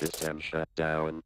System shut down.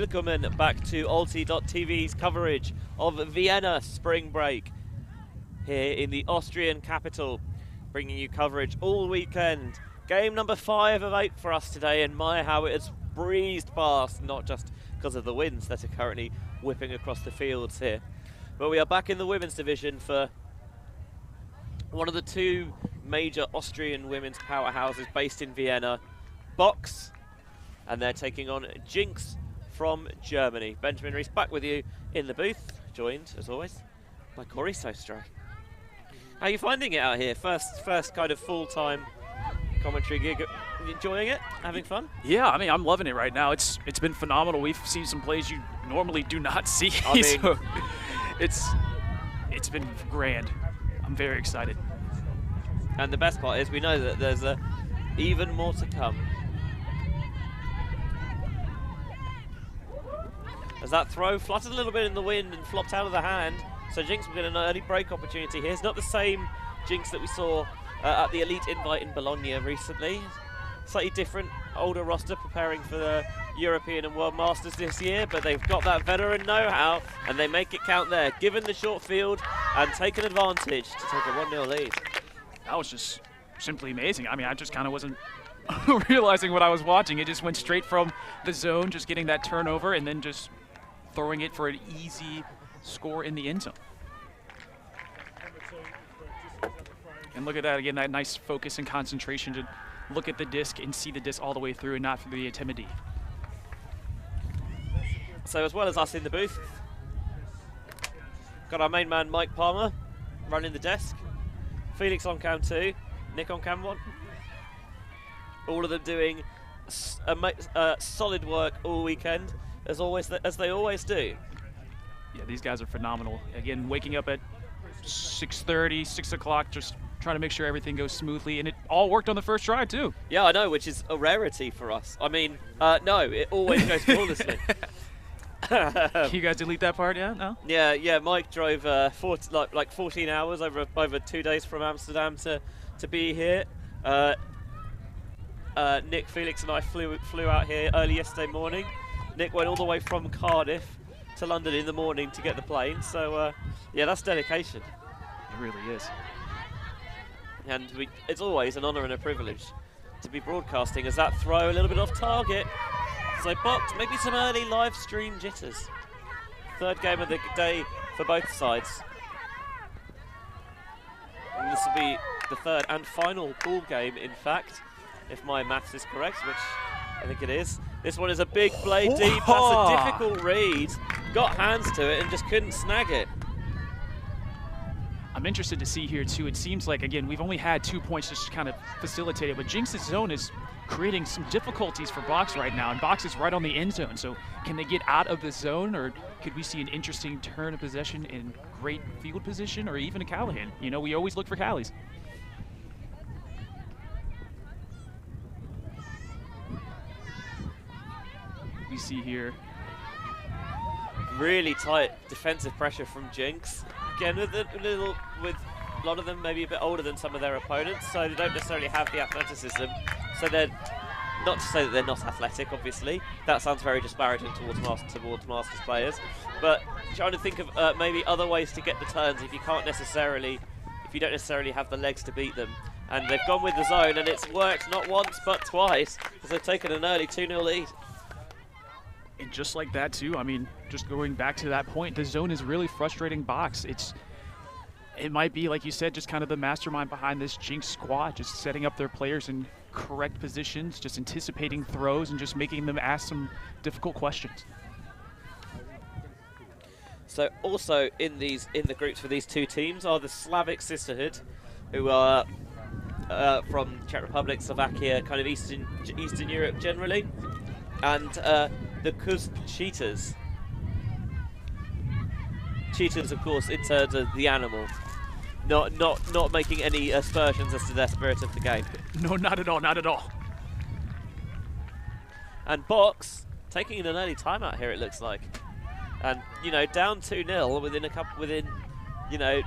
Willkommen back to Alti.tv's coverage of Vienna spring break here in the Austrian capital, bringing you coverage all weekend. Game number 5 of 8 for us today, and my how it has breezed past, not just because of the winds that are currently whipping across the fields here. But we are back in the women's division for one of the 2 major Austrian women's powerhouses based in Vienna, Box, and they're taking on JinX from Germany. Benjamin Rees back with you in the booth, joined, as always, by Corey Sostro. How are you finding it out here? First kind of full-time commentary gig. Enjoying it? Having fun? Yeah, I mean, I'm loving it right now. It's been phenomenal. We've seen some plays you normally do not see. I mean, so it's been grand. I'm very excited. And the best part is we know that there's even more to come. As that throw fluttered a little bit in the wind and flopped out of the hand, so JinX will get an early break opportunity here. It's not the same JinX that we saw at the Elite Invite in Bologna recently. Slightly different, older roster preparing for the European and World Masters this year, but they've got that veteran know-how and they make it count there, given the short field and taken advantage to take a 1-0 lead. That was just simply amazing. I mean, I just kind of wasn't realizing what I was watching. It just went straight from the zone, just getting that turnover, and then just throwing it for an easy score in the end zone. And look at that again, that nice focus and concentration to look at the disc and see the disc all the way through and not for the timidity. So as well as us in the booth, got our main man Mike Palmer running the desk, Felix on cam 2, Nick on cam 1. All of them doing solid work all weekend, as they always do. Yeah, these guys are phenomenal. Again, waking up at 6:30, 6 o'clock, just trying to make sure everything goes smoothly, and it all worked on the first try too. Yeah, I know, which is a rarity for us. I mean, no, it always goes flawlessly. Can you guys delete that part? Yeah, no. Yeah. Mike drove 14 hours over 2 days from Amsterdam to be here. Nick, Felix, and I flew out here early yesterday morning. Nick went all the way from Cardiff to London in the morning to get the plane. So yeah, that's dedication. It really is. And it's always an honour and a privilege to be broadcasting as that throw a little bit off target. So Box, maybe some early live stream jitters. Third game of the day for both sides. And this will be the third and final pool game, in fact, if my maths is correct, which I think it is. This one is a big blade deep. That's a difficult read. Got hands to it and just couldn't snag it. I'm interested to see here too. It seems like, again, we've only had 2 points just kind of facilitated, but JinX's zone is creating some difficulties for Box right now, and Box is right on the end zone. So can they get out of the zone, or could we see an interesting turn of possession in great field position, or even a Callahan? You know, we always look for Callies. We see here really tight defensive pressure from JinX. Again, with a lot of them maybe a bit older than some of their opponents, so they don't necessarily have the athleticism. So they're not to say that they're not athletic, obviously. That sounds very disparaging towards Masters players. But trying to think of maybe other ways to get the turns if you don't necessarily have the legs to beat them. And they've gone with the zone, and it's worked not once but twice, because they've taken an early 2-0 lead. And just like that too, I mean, just going back to that point, the zone is really frustrating Box. It might be, like you said, just kind of the mastermind behind this JinX squad, just setting up their players in correct positions, just anticipating throws and just making them ask some difficult questions. So also in the groups for these 2 teams are the Slavic Sisterhood, who are from Czech Republic, Slovakia, kind of Eastern Europe generally, and the Kuz Cheetahs. Cheetahs, of course, in terms of the animal, not making any aspersions as to their spirit of the game. No, not at all, not at all. And Box taking an early timeout here, it looks like, and you know, down 2-0 within you know,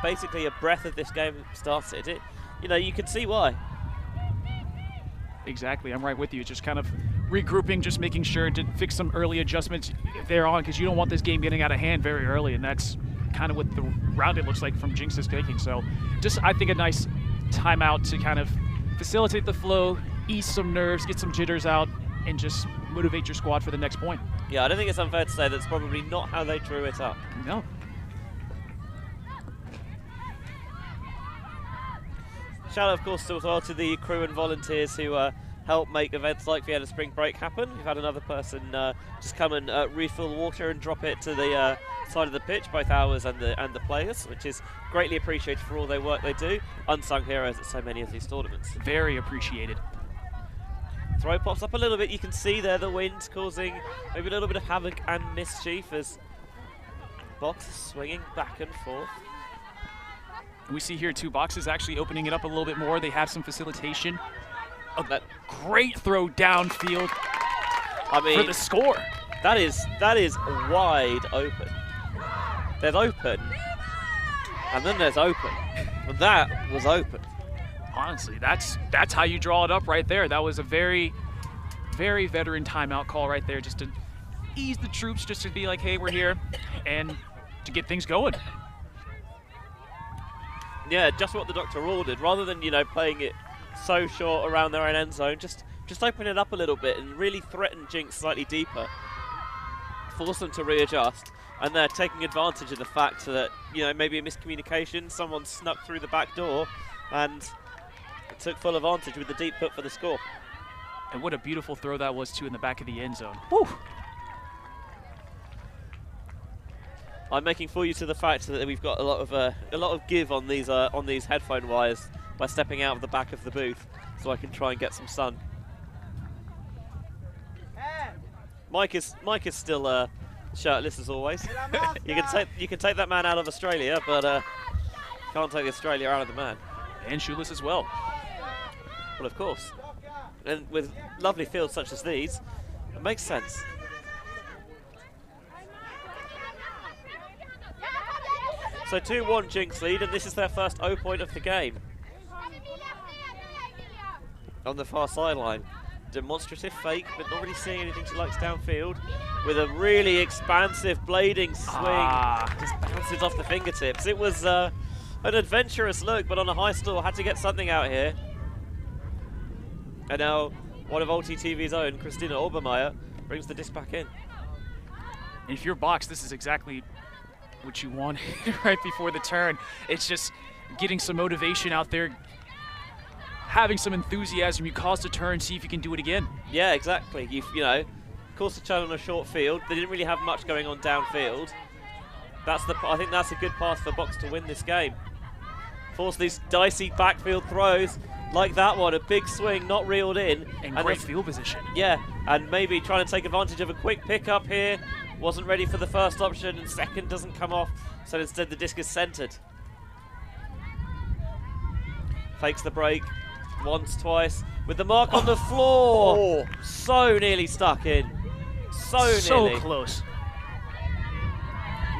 basically a breath of this game started. You know, you can see why. Exactly, I'm right with you. Just kind of regrouping, just making sure to fix some early adjustments if they're on, because you don't want this game getting out of hand very early, and that's kind of what the round it looks like from JinX is taking. So just, I think, a nice timeout to kind of facilitate the flow, ease some nerves, get some jitters out, and just motivate your squad for the next point. Yeah, I don't think it's unfair to say that's probably not how they drew it up. No. Shout out, of course, as well to the crew and volunteers who help make events like Vienna Spring Break happen. We've had another person just come and refill water and drop it to the side of the pitch, both ours and the players, which is greatly appreciated for all their work they do. Unsung heroes at so many of these tournaments. Very appreciated. Throw pops up a little bit. You can see there the wind causing maybe a little bit of havoc and mischief as Box is swinging back and forth. We see here two boxes actually opening it up a little bit more. They have some facilitation. Oh, that great throw downfield, I mean, for the score. That is wide open. There's open, and then there's open. But that was open. Honestly, that's how you draw it up right there. That was a very, very veteran timeout call right there, just to ease the troops, just to be like, hey, we're here, and to get things going. Yeah, just what the doctor ordered. Rather than, you know, playing it so short around their own end zone, just open it up a little bit and really threaten JinX slightly deeper. Force them to readjust. And they're taking advantage of the fact that, you know, maybe a miscommunication, someone snuck through the back door and took full advantage with the deep put for the score. And what a beautiful throw that was, too, in the back of the end zone. Whew. I'm making full use of the fact that we've got a lot of give on these headphone wires by stepping out of the back of the booth, so I can try and get some sun. Mike is still shirtless as always. you can take that man out of Australia, but can't take Australia out of the man. And shoeless as well. Well, of course. And with lovely fields such as these, it makes sense. So 2-1 JinX lead, and this is their first O point of the game. On the far sideline. Demonstrative fake, but not really seeing anything she likes downfield. With a really expansive blading swing. Just bounces off the fingertips. It was an adventurous look, but on a high stall, had to get something out here. And now one of OTTV's own, Christina Obermeier, brings the disc back in. And if you're Box, this is exactly what you want right before the turn. It's just getting some motivation out there, having some enthusiasm. You cause the turn, see if you can do it again. Yeah, exactly. You know, caused the turn on a short field. They didn't really have much going on downfield. I think that's a good path for Box to win this game. Force these dicey backfield throws like that one, a big swing, not reeled in. And great field position. Yeah, and maybe trying to take advantage of a quick pickup here. Wasn't ready for the first option, and second doesn't come off, so instead the disc is centered. Fakes the break once, twice, with the mark on the floor. Oh. So nearly stuck in. So nearly. So close.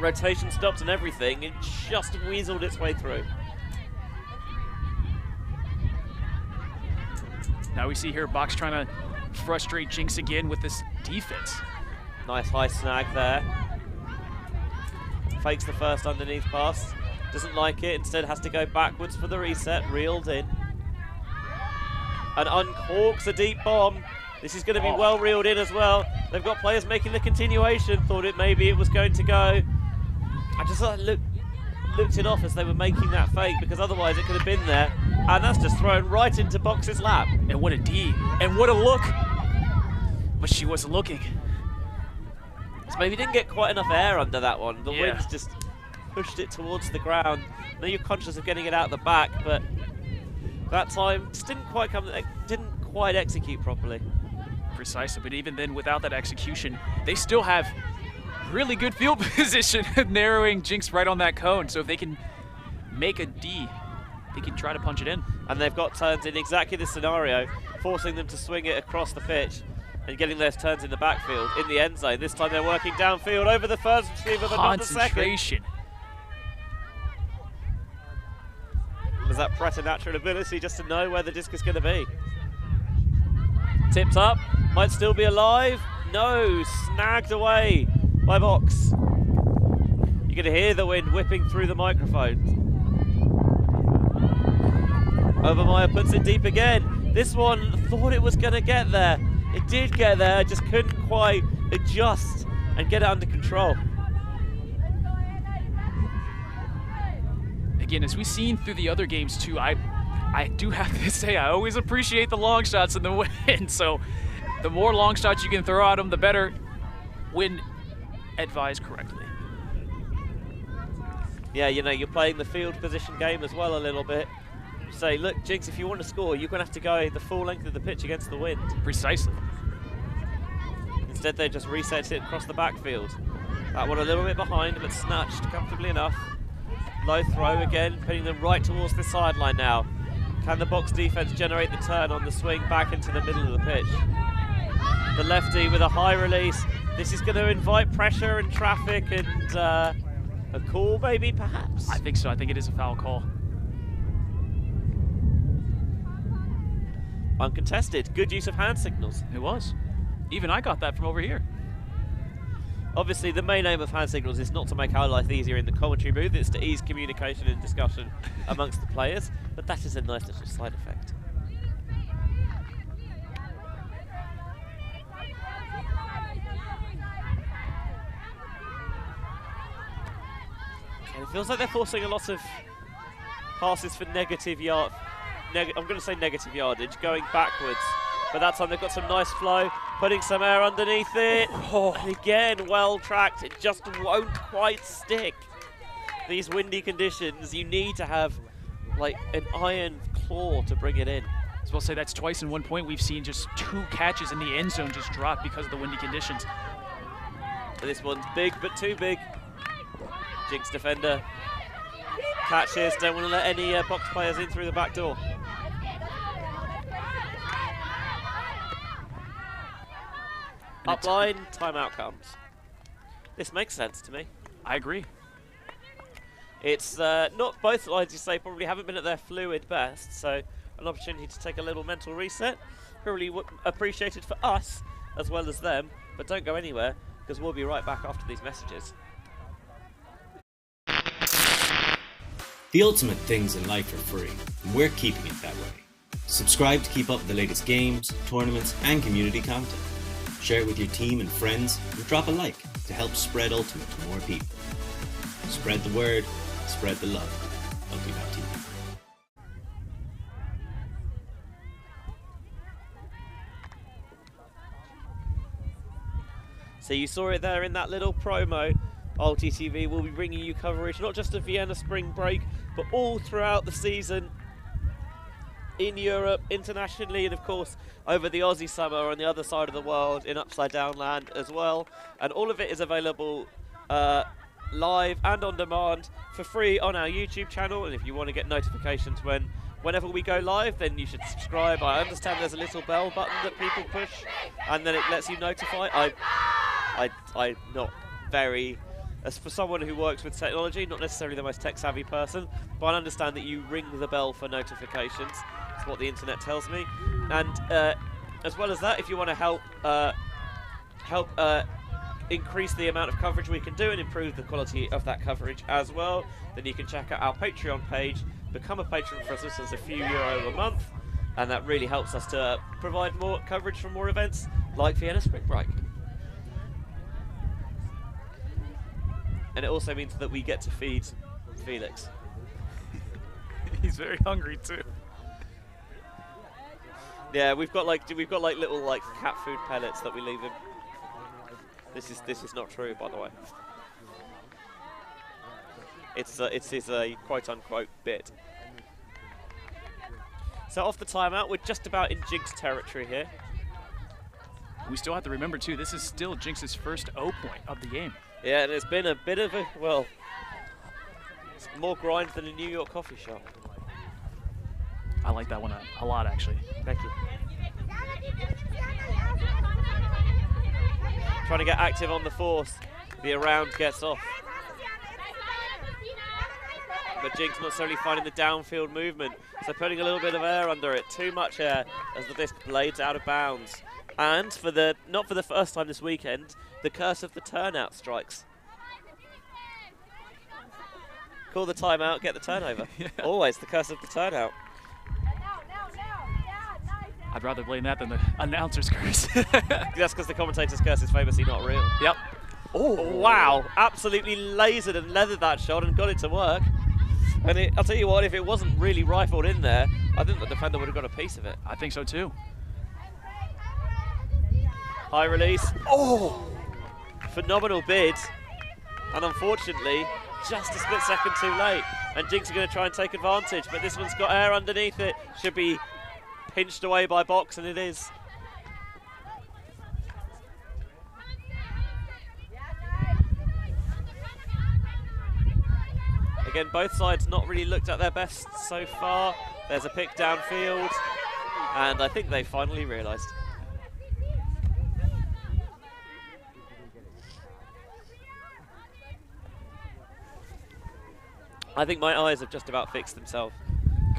Rotation stopped and everything, it just weaseled its way through. Now we see here Box trying to frustrate JinX again with this defense. Nice high snag there. Fakes the first underneath pass. Doesn't like it, instead has to go backwards for the reset, reeled in. And uncorks a deep bomb. This is going to be well reeled in as well. They've got players making the continuation, thought maybe it was going to go. I just looked it off as they were making that fake, because otherwise it could have been there. And that's just thrown right into Box's lap. And what a D, and what a look. But she wasn't looking. So maybe didn't get quite enough air under that one. The wind's just pushed it towards the ground. Now you're conscious of getting it out the back, but that time just didn't quite execute properly. Precisely, but even then, without that execution, they still have really good field position, narrowing JinX right on that cone. So if they can make a D, they can try to punch it in. And they've got turns in exactly this scenario, forcing them to swing it across the pitch and getting those turns in the backfield, in the end zone. This time they're working downfield over the first receiver, but not the second. Concentration. Was that preternatural ability just to know where the disc is going to be? Tipped up, Might still be alive. No, snagged away by Box. You can hear the wind whipping through the microphones. Overmeyer puts it deep again. This one thought it was going to get there. It did get there, just couldn't quite adjust and get it under control. Again, as we've seen through the other games too, I do have to say I always appreciate the long shots in the wind. So the more long shots you can throw at them, the better, when advised correctly. Yeah, you know, you're playing the field position game as well a little bit. Say, look, JinX, if you want to score, you're going to have to go the full length of the pitch against the wind. Precisely. Instead, they just reset it across the backfield. That one a little bit behind, but snatched comfortably enough. Low throw again, putting them right towards the sideline now. Can the Box defense generate the turn on the swing back into the middle of the pitch? The lefty with a high release. This is going to invite pressure and traffic and a call, maybe, perhaps? I think so. I think it is a foul call. Uncontested. Good use of hand signals. It was. Even I got that from over here. Obviously, the main aim of hand signals is not to make our life easier in the commentary booth, it's to ease communication and discussion amongst the players, but that is a nice little side effect. Okay, it feels like they're forcing a lot of passes for negative yard. I'm going to say negative yardage, going backwards. But that time they've got some nice flow, putting some air underneath it. Oh, and again, well tracked. It just won't quite stick. These windy conditions, you need to have like an iron claw to bring it in. As well say that's twice in 1 point. We've seen just 2 catches in the end zone just drop because of the windy conditions. This one's big, but too big. JinX defender catches, don't want to let any Box players in through the back door. Upline, timeout comes. This makes sense to me. I agree. It's not both sides, you say, probably haven't been at their fluid best, so an opportunity to take a little mental reset. Probably appreciated for us as well as them, but don't go anywhere because we'll be right back after these messages. The ultimate things in life are free, and we're keeping it that way. Subscribe to keep up with the latest games, tournaments, and community content. Share it with your team and friends, and drop a like to help spread Ultimate to more people. Spread the word, spread the love. Ultimate.tv. So you saw it there in that little promo. UltiTV will be bringing you coverage not just of Vienna spring break, but all throughout the season in Europe, internationally, and of course over the Aussie summer on the other side of the world in Upside Down Land as well. And all of it is available live and on demand for free on our YouTube channel. And if you want to get notifications whenever we go live, then you should subscribe. I understand there's a little bell button that people push and then it lets you notify. I'm not very, as for someone who works with technology, not necessarily the most tech savvy person, but I understand that you ring the bell for notifications. That's what the internet tells me. And as well as that, if you want to help increase the amount of coverage we can do and improve the quality of that coverage as well, then you can check out our Patreon page, become a patron for us. This is a few euro a month, and that really helps us to provide more coverage for more events like Vienna Spring Break. And it also means that we get to feed Felix. He's very hungry too. Yeah, we've got like little like cat food pellets that we leave him. This is not true, by the way. It's his quote unquote bit. So off the timeout, we're just about in JinX territory here. We still have to remember too, this is still JinX's first O point of the game. Yeah, and it's been a bit of a, well, it's more grind than a New York coffee shop. I like that one a lot, actually. Thank you. Trying to get active on the force. The around gets off. But JinX not necessarily finding the downfield movement, so putting a little bit of air under it. Too much air as the disc blades out of bounds. And not for the first time this weekend, the curse of the turnout strikes. Call the timeout, get the turnover. Yeah. Always the curse of the turnout. I'd rather blame that than the announcer's curse. That's because the commentator's curse is famously not real. Yep. Oh, wow. Absolutely lasered and leathered that shot and got it to work. And I'll tell you what, if it wasn't really rifled in there, I think the defender would have got a piece of it. I think so too. High release. Oh! Phenomenal bid. And unfortunately, just a split second too late. And JinX are going to try and take advantage, but this one's got air underneath it. Should be pinched away by Box, and it is. Again, both sides not really looked at their best so far. There's a pick downfield, and I think they finally realised. I think my eyes have just about fixed themselves.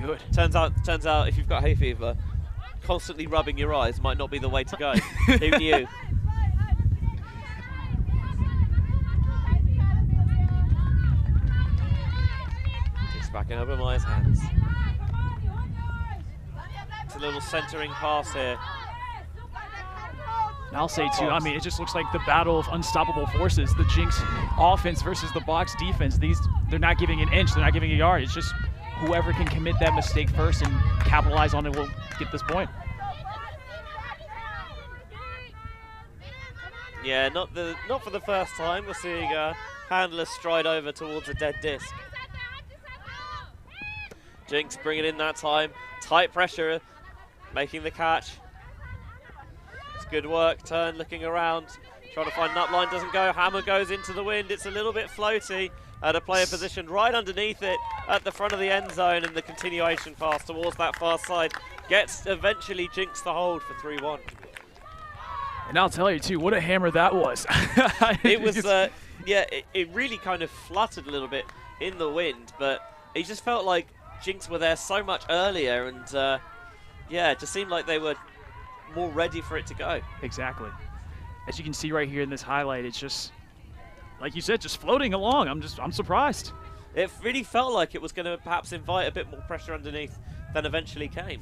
Good. Turns out, if you've got hay fever, constantly rubbing your eyes might not be the way to go. Who knew? It's back in Obermeier's hands. It's a little centering pass here. And I'll say too, I mean, it just looks like the battle of unstoppable forces. The JinX offense versus the Box defense. They're not giving an inch, they're not giving a yard. It's just whoever can commit that mistake first and capitalize on it will get this point. Yeah, not for the first time. We're seeing handlers stride over towards a dead disc. JinX bringing in that time. Tight pressure, making the catch. It's good work. Turn, looking around, trying to find an upline. Doesn't go. Hammer goes into the wind. It's a little bit floaty. At a player positioned right underneath it at the front of the end zone, and the continuation pass towards that far side gets eventually JinX the hold for 3-1. And I'll tell you too, what a hammer that was. It was, yeah, it really kind of fluttered a little bit in the wind, but it just felt like JinX were there so much earlier, and yeah, it just seemed like they were more ready for it to go. Exactly. As you can see right here in this highlight, it's just, like you said, just floating along. I'm surprised. It really felt like it was going to perhaps invite a bit more pressure underneath than eventually came.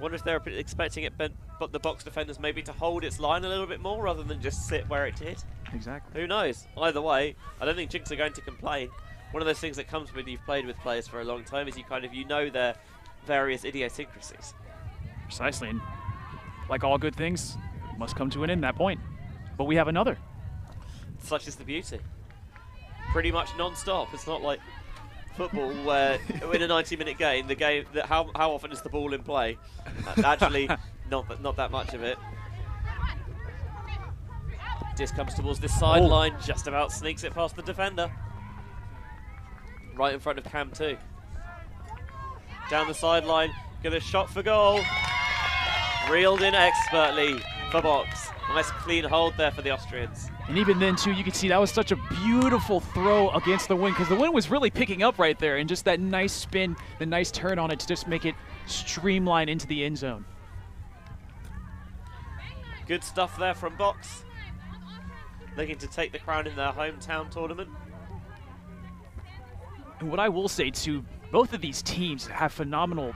Wonder if they were expecting it, but the Box defenders maybe to hold its line a little bit more rather than just sit where it did. Exactly. Who knows? Either way, I don't think JinX are going to complain. One of those things that comes when you've played with players for a long time is you know their various idiosyncrasies. Precisely, and like all good things, must come to an end at that point. But we have another. Such is the beauty. Pretty much non-stop. It's not like football where in a 90-minute game, how often is the ball in play? Actually, not that much of it. Disc comes towards this sideline, just about sneaks it past the defender. Right in front of Cam too. Down the sideline, get a shot for goal. Reeled in expertly for Box. Nice clean hold there for the Austrians. And even then, too, you could see that was such a beautiful throw against the wind, because the wind was really picking up right there, and just that nice spin, the nice turn on it to just make it streamline into the end zone. Good stuff there from Box. Looking to take the crown in their hometown tournament. And what I will say, too, both of these teams have phenomenal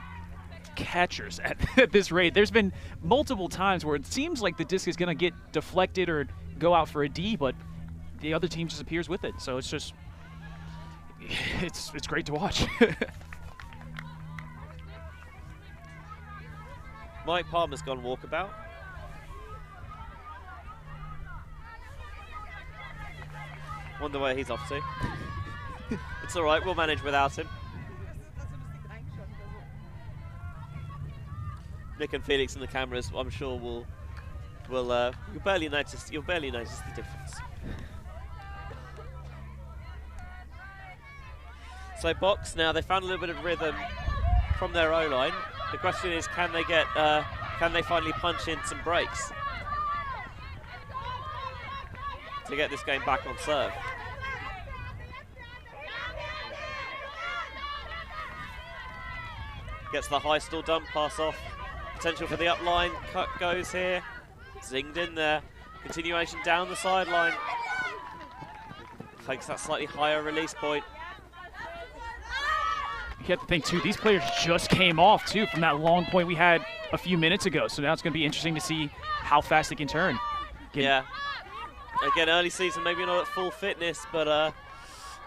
catchers at this rate. There's been multiple times where it seems like the disc is going to get deflected or go out for a D, but the other team just appears with it. So it's just, it's great to watch. Mike Palmer's gone walkabout. Wonder where he's off to. It's all right, we'll manage without him. Nick and Felix and the cameras, I'm sure will you'll barely notice the difference. So Box now, they found a little bit of rhythm from their O-line. The question is, can they finally punch in some breaks to get this game back on serve? Gets the high stall dump pass off. Potential for the upline. Cut goes here. Zinged in there. Continuation down the sideline. Takes that slightly higher release point. You have to think, too, these players just came off, too, from that long point we had a few minutes ago. So now it's going to be interesting to see how fast they can turn. Yeah. Again, early season, maybe not at full fitness, but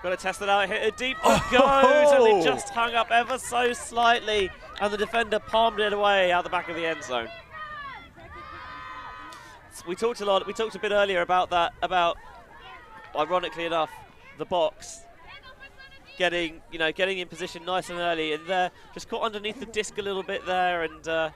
got to test it out. Hit a deep goes, and it just hung up ever so slightly, and the defender palmed it away out the back of the end zone. So we talked a bit earlier about that, ironically enough, the box getting in position nice and early, and just caught underneath the disc a little bit there, and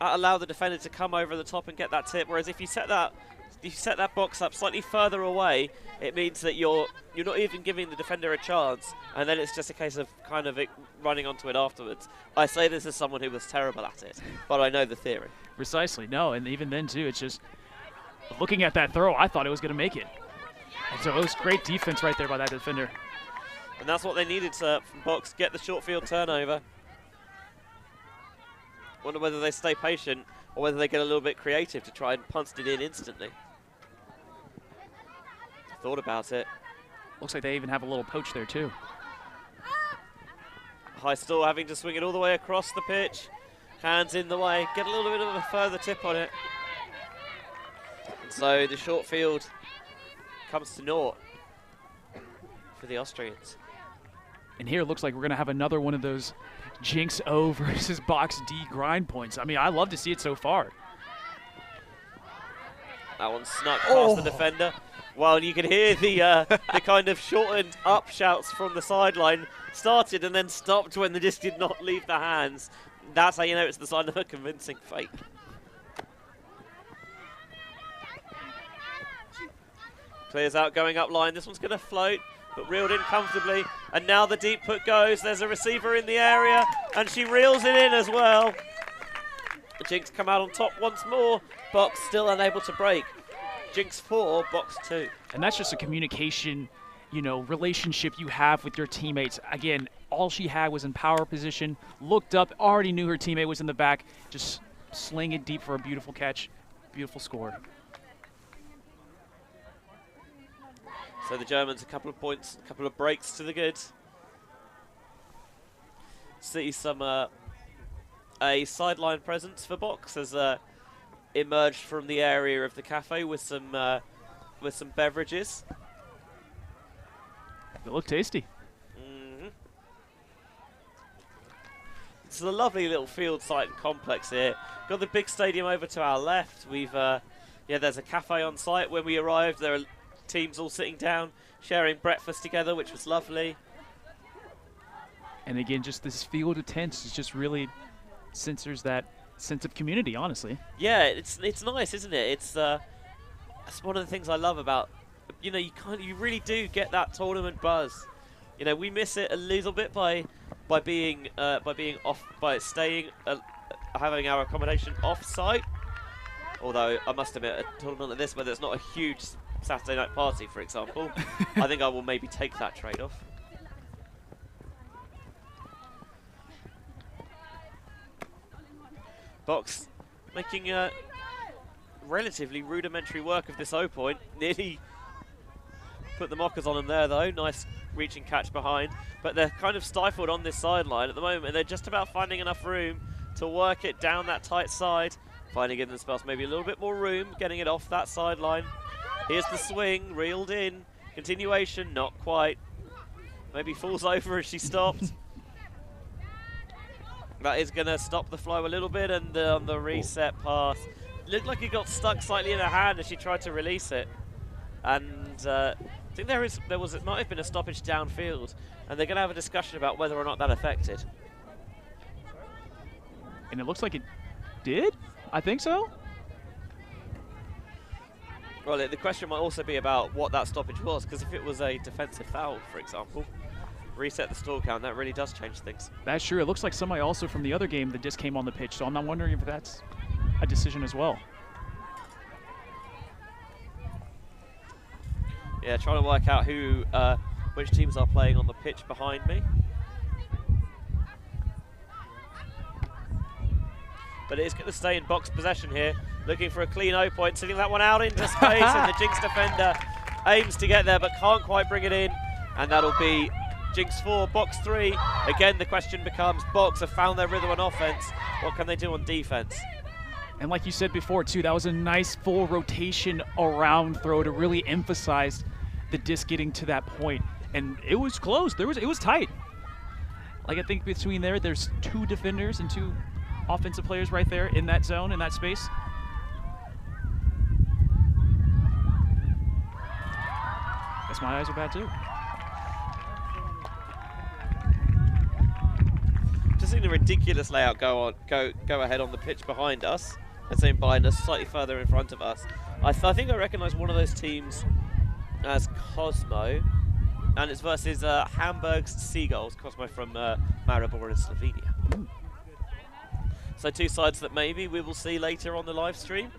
allow the defender to come over the top and get that tip. Whereas if you set that box up slightly further away, it means that you're not even giving the defender a chance, and then it's just a case of kind of running onto it afterwards. I say this as someone who was terrible at it, but I know the theory. Precisely. No, and even then too, it's just looking at that throw, I thought it was going to make it. And so it was great defense right there by that defender. And that's what they needed from box, get the short field turnover. Wonder whether they stay patient or whether they get a little bit creative to try and punch it in instantly. Thought about it. Looks like they even have a little poach there too. High still having to swing it all the way across the pitch. Hands in the way. Get a little bit of a further tip on it. And so the short field comes to naught for the Austrians. And here it looks like we're going to have another one of those JinX O versus Box D grind points. I mean, I love to see it so far. That one snuck past the defender. Well, you can hear the kind of shortened up shouts from the sideline. Started and then stopped when the disc did not leave the hands. That's how you know it's the sign of a convincing fake. Clears out going up line. This one's going to float, but reeled in comfortably. And now the deep put goes. There's a receiver in the area, and she reels it in as well. The JinX come out on top once more. Box still unable to break. JinX 4, Box 2. And that's just a communication, relationship you have with your teammates. Again, all she had was in power position, looked up, already knew her teammate was in the back, just sling it deep for a beautiful catch, beautiful score. So the Germans, a couple of points, a couple of breaks to the good. See some a sideline presence for Box as emerged from the area of the cafe with some beverages. They look tasty. Mm-hmm. It's a lovely little field site and complex here. Got the big stadium over to our left. We've there's a cafe on site. When we arrived, there are teams all sitting down, sharing breakfast together, which was lovely. And again, just this field of tents is just really censors that sense of community, honestly. Yeah, it's nice, isn't it? It's one of the things I love about, you really do get that tournament buzz. We miss it a little bit by being off, by staying having our accommodation off site. Although I must admit, a tournament like this where there's not a huge Saturday night party, for example, I think I will maybe take that trade-off. Box making relatively rudimentary work of this O point. Nearly put the mockers on them there, though. Nice reaching catch behind. But they're kind of stifled on this sideline at the moment. They're just about finding enough room to work it down that tight side. Finding in themselves maybe a little bit more room, getting it off that sideline. Here's the swing, reeled in. Continuation, not quite. Maybe falls over as she stopped. That is going to stop the flow a little bit, and on the reset pass, looked like it got stuck slightly in her hand as she tried to release it. And I think it might have been a stoppage downfield, and they're going to have a discussion about whether or not that affected. And it looks like it did? I think so. Well, the question might also be about what that stoppage was, because if it was a defensive foul, for example, reset the stall count, that really does change things. That's true. It looks like somebody also from the other game that just came on the pitch, so I'm not wondering if that's a decision as well. Yeah, trying to work out which teams are playing on the pitch behind me. But it is going to stay in box possession here. looking for a clean O point, sending that one out into space, and the Jinx defender aims to get there but can't quite bring it in, and that'll be Jinx 4, Box 3. Again, the question becomes, Box have found their rhythm on offense. What can they do on defense? And like you said before, too, that was a nice full rotation around throw to really emphasize the disc getting to that point. And it was close. It was tight. Like, I think between there's 2 defenders and 2 offensive players right there in that zone, in that space. Guess my eyes are bad, too. Just seen a ridiculous layout go ahead on the pitch behind us. And same behind us, slightly further in front of us. I think I recognise one of those teams as Cosmo, and it's versus Hamburg's Seagulls, Cosmo from Maribor in Slovenia. So 2 sides that maybe we will see later on the live stream,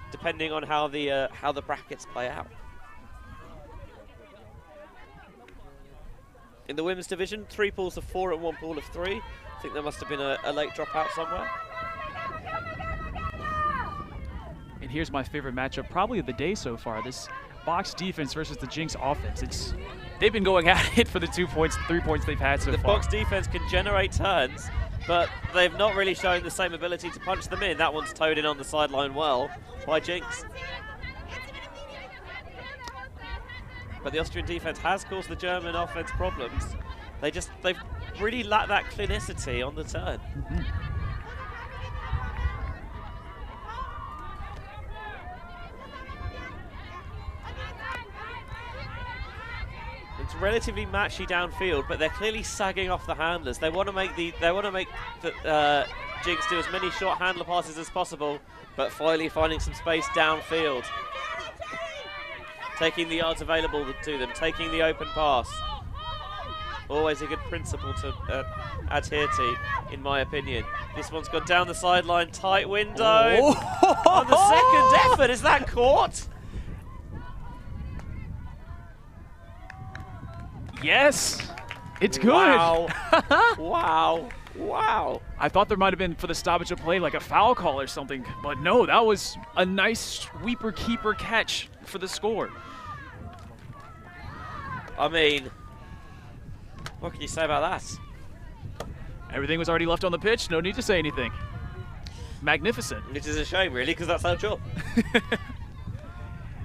depending on how the brackets play out. In the women's division, 3 pools of 4 and 1 pool of 3. I think there must have been a late dropout somewhere. And here's my favorite matchup, probably of the day so far. This Box defense versus the Jinx offense. They've been going at it for the 2 points, 3 points they've had so far. The Box defense can generate turns, but they've not really shown the same ability to punch them in. That one's towed in on the sideline well by Jinx. But the Austrian defense has caused the German offense problems. They've really lacked that clinicity on the turn. It's relatively matchy downfield, but they're clearly sagging off the handlers. They want to make Jinx do as many short handler passes as possible, but finally finding some space downfield. Taking the yards available to them, taking the open pass. Always a good principle to adhere to, in my opinion. This one's gone down the sideline, tight window. On the second effort, is that caught? Yes, it's good. Wow, wow, wow. I thought there might have been, for the stoppage of play, like a foul call or something, but no, that was a nice sweeper-keeper catch for the score. I mean, what can you say about that? Everything was already left on the pitch, no need to say anything. Magnificent. Which is a shame, really, because that's our job.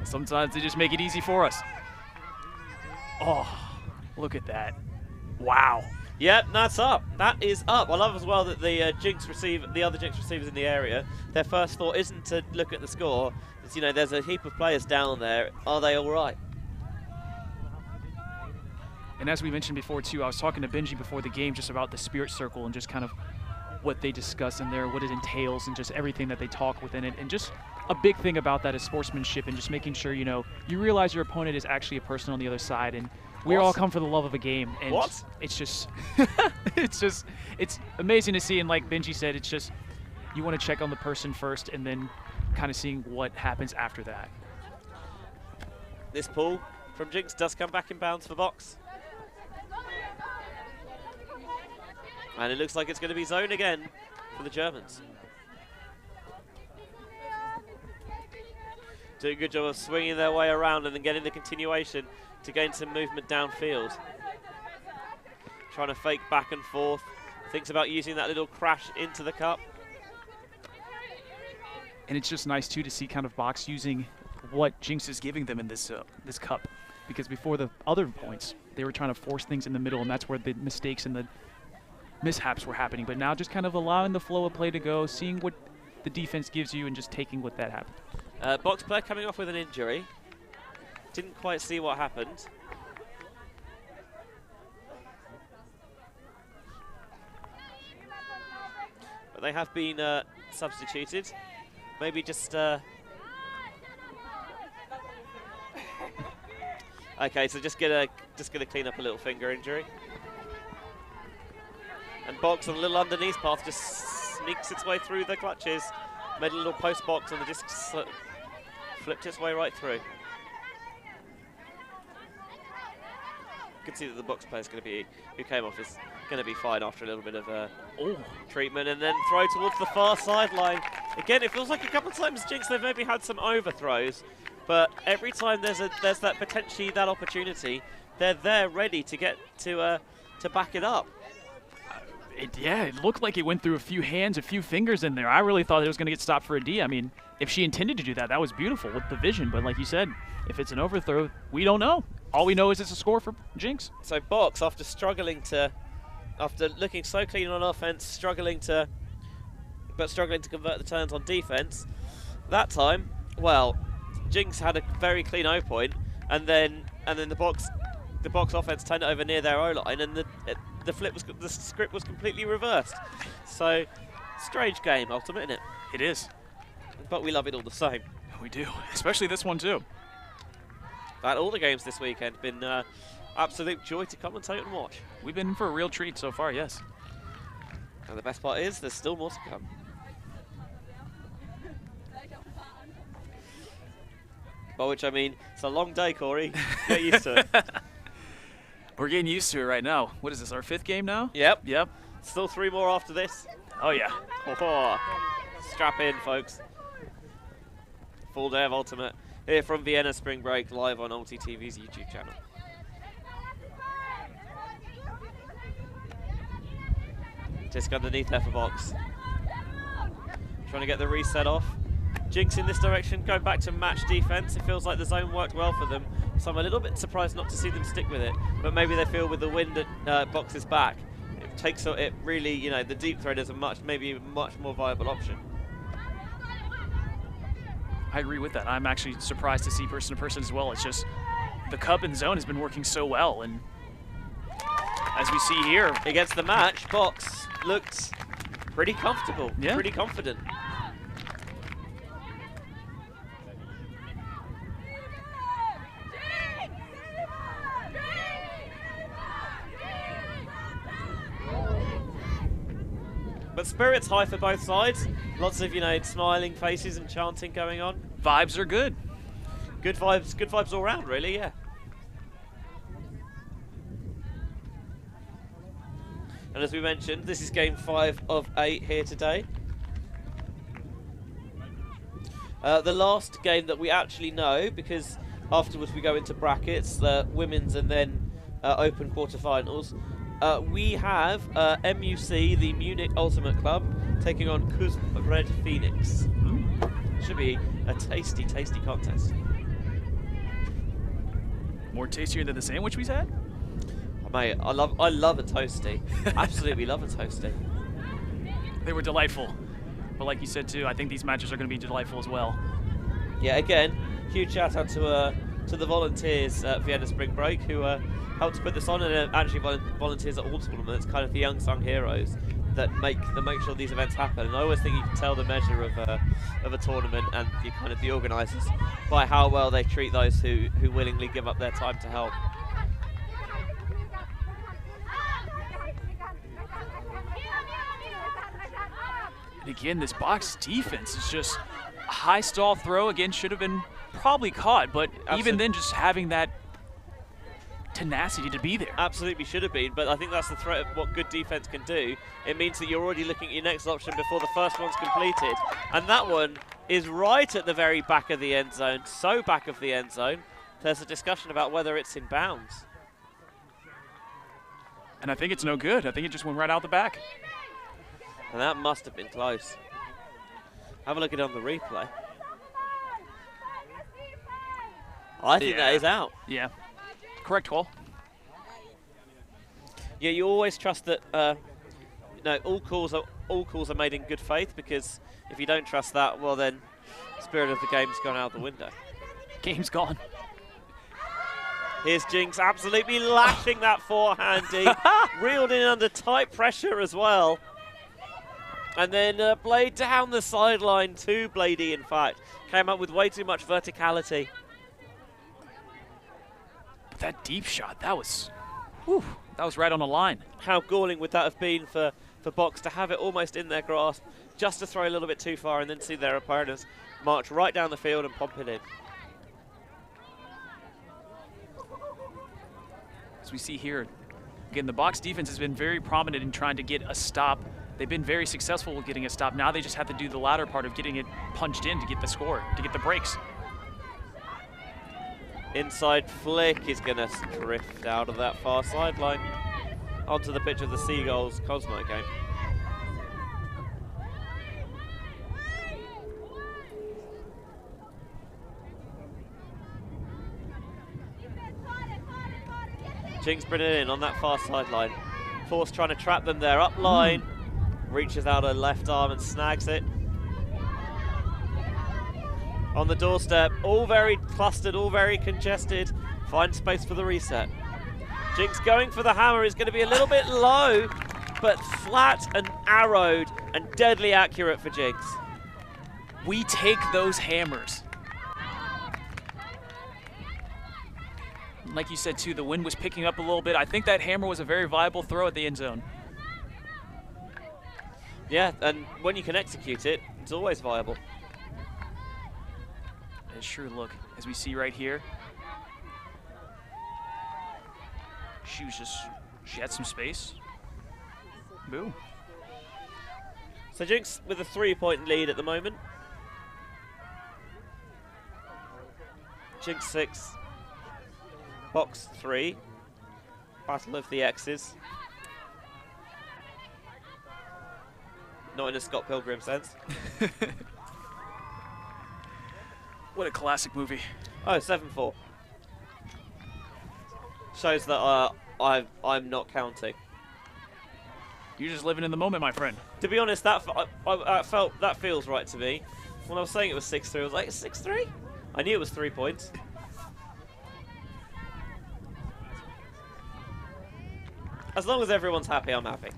Sometimes they just make it easy for us. Oh, look at that. Wow. Yep, that's up. That is up. I love as well that the other Jinx receivers in the area, their first thought isn't to look at the score. It's, you know, there's a heap of players down there. Are they all right? And as we mentioned before, too, I was talking to Benji before the game just about the Spirit Circle and just kind of what they discuss in there, what it entails, and just everything that they talk within it. And just a big thing about that is sportsmanship and just making sure, you know, you realize your opponent is actually a person on the other side. And we all come for the love of a game. And it's just, it's amazing to see. And like Benji said, it's just, you want to check on the person first and then kind of seeing what happens after that. This pull from Jinx does come back in bounds for Box. And it looks like it's going to be zone again for the Germans. Doing a good job of swinging their way around and then getting the continuation to gain some movement downfield. Trying to fake back and forth. Thinks about using that little crash into the cup. And it's just nice, too, to see kind of Box using what Jinx is giving them in this this cup. Because before the other points, they were trying to force things in the middle, and that's where the mistakes and the mishaps were happening. But now just kind of allowing the flow of play to go, seeing what the defense gives you and just taking what that happened. Box player coming off with an injury. Didn't quite see what happened. But they have been substituted. Maybe just... Okay, so just gonna clean up a little finger injury. And Box on a little underneath path just sneaks its way through the clutches. Made a little post box and the disc flipped its way right through. You can see that the Box player is going to be, who came off, is going to be fine after a little bit of treatment, and then throw towards the far sideline. again, it feels like a couple of times JinX they've maybe had some overthrows, but every time there's that potentially that opportunity, they're there ready to get to back it up. Yeah, it looked like it went through a few hands, a few fingers in there. I really thought it was going to get stopped for a D. I mean, if she intended to do that, that was beautiful with the vision. But like you said, if it's an overthrow, we don't know. All we know is it's a score for JinX. So Box, after looking so clean on offense, struggling to convert the turns on defense, that time, well, JinX had a very clean O point, and then the box offense turned it over near their O line, and the script was completely reversed. So, strange game, Ultimate, isn't it? It is. But we love it all the same. We do, especially this one too. All the games this weekend have been absolute joy to commentate and watch. We've been in for a real treat so far, yes. And the best part is, there's still more to come. By which I mean, it's a long day, Corey. Get used to it. We're getting used to it right now. What is this, our 5th game now? Yep. Yep. Still 3 more after this. Oh, yeah. Strap in, folks. Full day of Ultimate. Here from Vienna Spring Break, live on Ulti TV's YouTube channel. Just underneath there for Box. Trying to get the reset off. JinX in this direction, going back to match defense. It feels like the zone worked well for them, so I'm a little bit surprised not to see them stick with it. But maybe they feel with the wind at Box's back, it really, you know, the deep thread is maybe a much more viable option. I agree with that. I'm actually surprised to see person to person as well. It's just the Cub and zone has been working so well, and as we see here against the match, Box looked pretty comfortable, pretty confident. But spirits high for both sides. Lots of, you know, smiling faces and chanting going on. Vibes are good. Good vibes all around, really, yeah. And as we mentioned, this is game 5 of 8 here today. The last game that we actually know, because afterwards we go into brackets, the women's and then open quarterfinals. We have MUC, the Munich Ultimate Club, taking on Red Phoenix. Should be a tasty, tasty contest. More tastier than the sandwich we had? Mate, I love a toasty. Absolutely love a toasty. They were delightful. But like you said too, I think these matches are going to be delightful as well. Yeah, again, huge shout out to the volunteers at Vienna Spring Break who helped put this on, and actually volunteers at all tournaments, kind of the unsung heroes that make sure these events happen. And I always think you can tell the measure of a tournament and the organisers by how well they treat those who willingly give up their time to help. And again, this box defense is just a high stall throw. Again, should have been probably caught, but even then, just having that tenacity to be there. Absolutely should have been, but I think that's the threat of what good defense can do. It means that you're already looking at your next option before the first one's completed, and that one is right at the very back of the end zone, so back of the end zone, there's a discussion about whether it's in bounds. And I think it's no good. I think it just went right out the back. And that must have been close. Have a look at it on the replay. I think that is out. Yeah. Correct call. Yeah, you always trust that all calls are made in good faith, because if you don't trust that, well then spirit of the game's gone out the window. Game's gone. Here's JinX absolutely lashing that forehandy, reeled in under tight pressure as well. And then Blade down the sideline, too Bladey in fact. Came up with way too much verticality. But that deep shot, that was right on the line. How galling would that have been for Box to have it almost in their grasp, just to throw a little bit too far and then see their opponents march right down the field and pump it in. As we see here, again, the box defense has been very prominent in trying to get a stop they've been very successful with getting a stop. Now they just have to do the latter part of getting it punched in to get the score, to get the breaks. Inside flick is going to drift out of that far sideline onto the pitch of the Seagulls Cosmo game. Jinx bringing it in on that far sideline. Force trying to trap them there, up line. Reaches out her left arm and snags it. On the doorstep, all very clustered, all very congested. Find space for the reset. Jinx going for the hammer is going to be a little bit low, but flat and arrowed and deadly accurate for Jinx. We take those hammers. Like you said too, the wind was picking up a little bit. I think that hammer was a very viable throw at the end zone. Yeah, and when you can execute it, it's always viable. A sure look, as we see right here. She had some space. Boom. So Jinx with a 3-point lead at the moment. Jinx 6, Box 3, Battle of the X's. Not in a Scott Pilgrim sense. What a classic movie. Oh, 7-4. Shows that I'm not counting. You're just living in the moment, my friend. To be honest, that feels right to me. When I was saying it was 6-3, I was like, 6-3? I knew it was 3 points. As long as everyone's happy, I'm happy.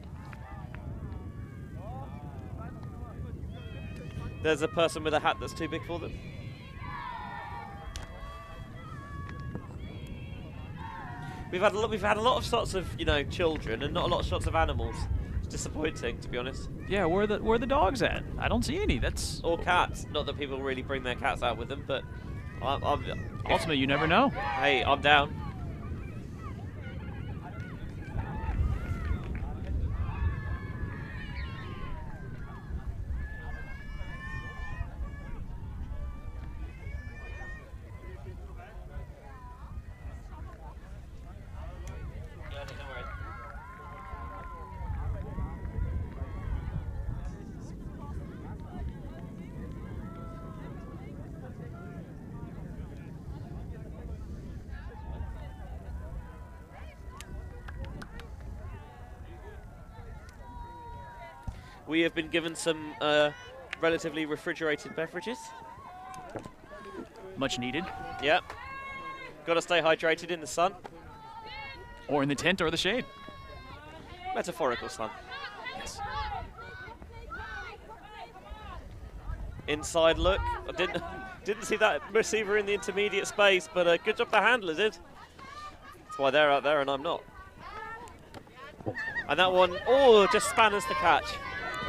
There's a person with a hat that's too big for them. We've had a lot of shots of, you know, children and not a lot of shots of animals. It's disappointing, to be honest. Yeah, where are the dogs at? I don't see any. That's or cats. Not that people really bring their cats out with them, but ultimately you never know. Hey, I'm down. We have been given some relatively refrigerated beverages. Much needed. Yep. Got to stay hydrated in the sun. Or in the tent or the shade. Metaphorical sun. Yes. Inside look. I didn't see that receiver in the intermediate space, but good job the handler did. That's why they're out there and I'm not. And that one, just spanners the catch.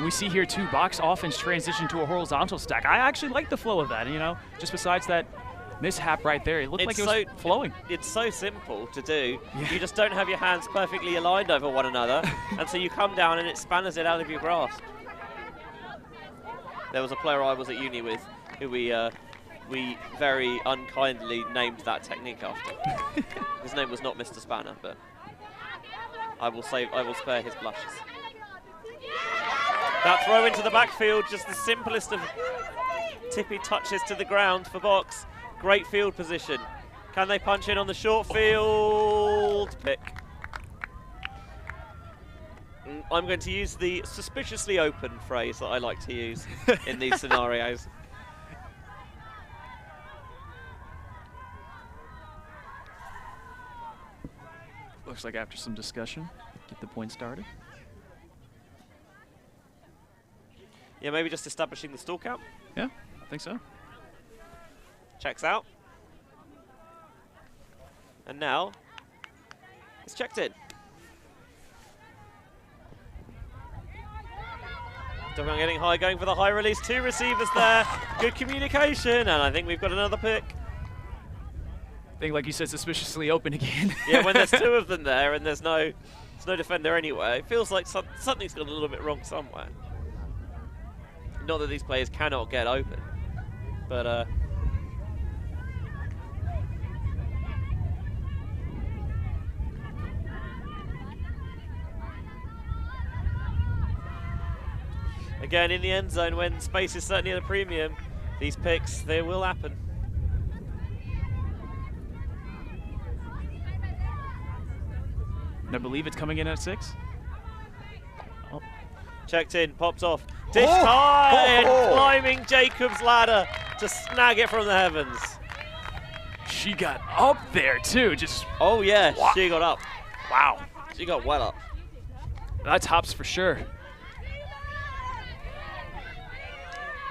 We see here too, box offense transition to a horizontal stack. I actually like the flow of that, you know, just besides that mishap right there. It looked like it was flowing. It's so simple to do. Yeah. You just don't have your hands perfectly aligned over one another, and so you come down and it spanners it out of your grasp. There was a player I was at uni with who we very unkindly named that technique after. His name was not Mr. Spanner, but I will spare his blushes. That throw into the backfield, just the simplest of tippy touches to the ground for Box. Great field position. Can they punch in on the short field? Pick. I'm going to use the suspiciously open phrase that I like to use in these scenarios. Looks like after some discussion, get the point started. Yeah, maybe just establishing the stall count. Yeah, I think so. Checks out. And now, it's checked in. Dayan getting high, going for the high release. 2 receivers there. Good communication, and I think we've got another pick. I think, like you said, suspiciously open again. Yeah, when there's 2 of them there and there's no There's no defender anyway. It feels like something's gone a little bit wrong somewhere. Not that these players cannot get open, but again, in the end zone, when space is certainly at a premium, these picks, they will happen. I believe it's coming in at 6. Oh. Checked in, popped off. Dish tie, and climbing Jacob's ladder to snag it from the heavens. She got up there too, just. Oh yeah, wow. She got up. Wow. She got well up. That's hops for sure.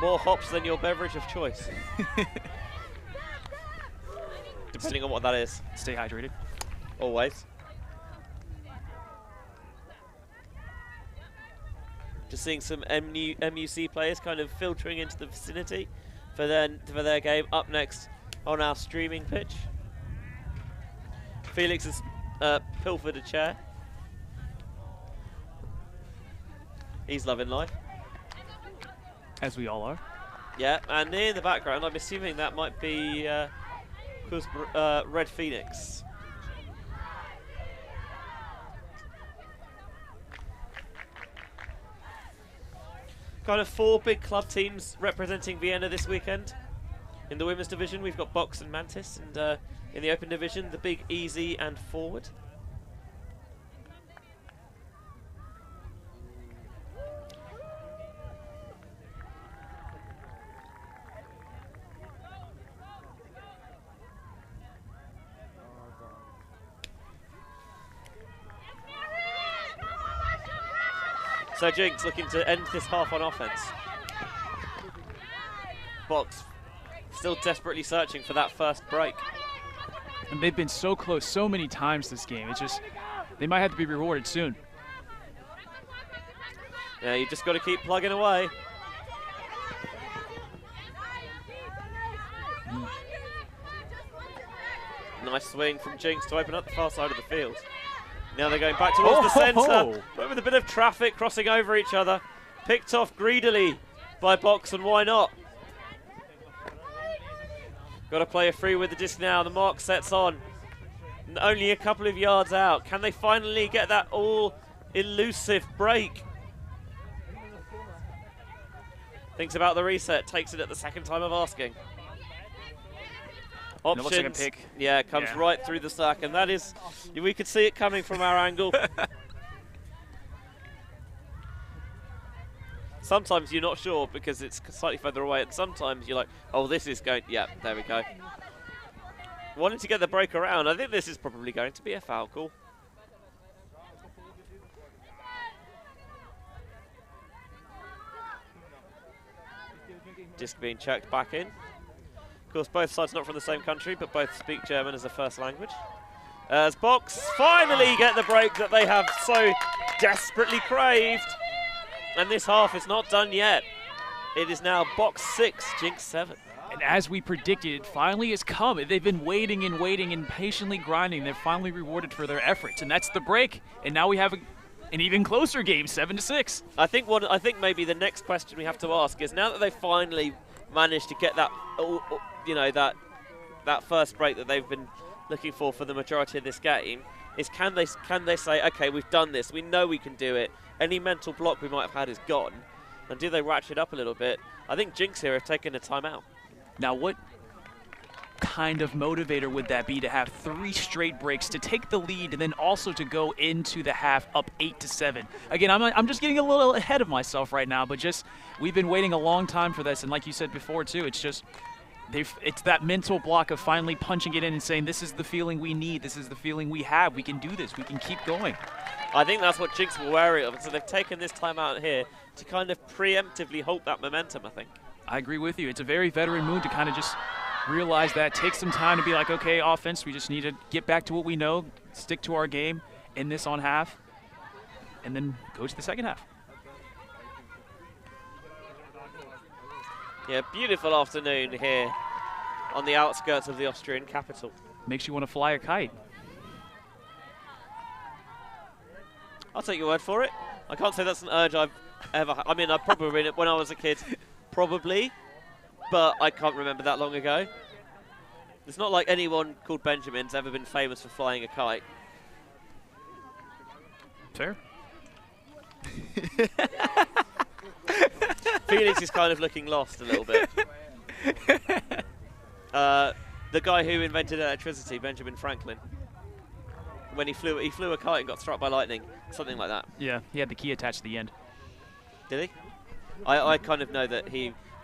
More hops than your beverage of choice. Depending on what that is. Stay hydrated. Always. Just seeing some MUC players kind of filtering into the vicinity for their game. Up next on our streaming pitch, Felix has pilfered a chair. He's loving life. As we all are. Yeah, and in the background, I'm assuming that might be Red Phoenix. Kind of 4 big club teams representing Vienna this weekend. In the women's division, we've got Box and Mantis, and in the open division, the big Easy and Forward. So JinX looking to end this half on offense. Box still desperately searching for that first break. And they've been so close so many times this game. It's just, they might have to be rewarded soon. Yeah, you just got to keep plugging away. Nice swing from JinX to open up the far side of the field. Now they're going back towards the centre, but with a bit of traffic crossing over each other. Picked off greedily by Box, and why not? Got to play a free with the disc now. The mark sets on. Only a couple of yards out. Can they finally get that all-elusive break? Thinks about the reset. Takes it at the second time of asking. Options. Looks like a pick. Yeah, it comes right through the sack, and that is, we could see it coming from our angle. Sometimes you're not sure because it's slightly further away, and sometimes you're like, oh, this is going, yeah, there we go. Wanting to get the break around, I think this is probably going to be a foul call. Disc being checked back in. Of course, both sides not from the same country, but both speak German as a first language. As Box finally get the break that they have so desperately craved. And this half is not done yet. It is now Box 6, JinX 7. And as we predicted, it finally has come. They've been waiting and waiting and patiently grinding. They're finally rewarded for their efforts, and that's the break. And now we have an even closer game, 7-6. I think maybe the next question we have to ask is, now that they finally managed to get that, you know, that first break that they've been looking for the majority of this game, is can they say, okay, we've done this, we know we can do it, any mental block we might have had is gone, and do they ratchet up a little bit? I think JinX here have taken a timeout. Now, what kind of motivator would that be to have 3 straight breaks, to take the lead, and then also to go into the half up 8-7? Again, I'm just getting a little ahead of myself right now, but just we've been waiting a long time for this, and like you said before too, it's just it's that mental block of finally punching it in and saying, this is the feeling we need, this is the feeling we have, we can do this, we can keep going. I think that's what JinX were wary of, and so they've taken this time out here to kind of preemptively halt that momentum, I think. I agree with you. It's a very veteran move to kind of just realize that, take some time to be like, okay, offense, we just need to get back to what we know, stick to our game, end this on half, and then go to the second half. Yeah, beautiful afternoon here on the outskirts of the Austrian capital. Makes you want to fly a kite. I'll take your word for it. I can't say that's an urge I've ever had. I mean, I've probably been it when I was a kid, probably, but I can't remember that long ago. It's not like anyone called Benjamin's ever been famous for flying a kite. Fair. Felix is kind of looking lost a little bit. The guy who invented electricity, Benjamin Franklin, when he flew a kite and got struck by lightning, something like that. Yeah, he had the key attached to the end. Did he? I kind of know that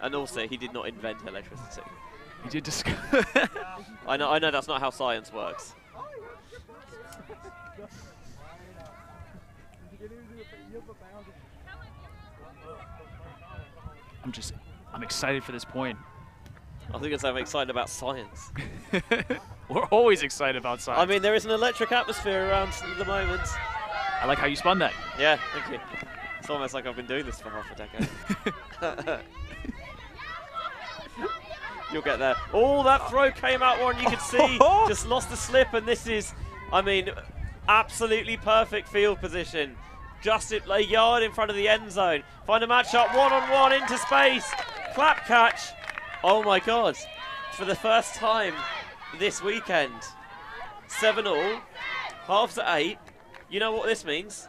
and also he did not invent electricity. He did discover. I know that's not how science works. I'm excited for this point. I think I'm excited about science. We're always excited about science. I mean, there is an electric atmosphere around at the moment. I like how you spun that. Yeah, thank you. It's almost like I've been doing this for half a decade. You'll get there. Oh, that throw came out, Warren. You can see just lost the slip, and this is, I mean, absolutely perfect field position. Just a yard in front of the end zone. Find a matchup, one-on-one into space. Clap catch. Oh my God. For the first time this weekend. 7-all. Halves at 8. You know what this means?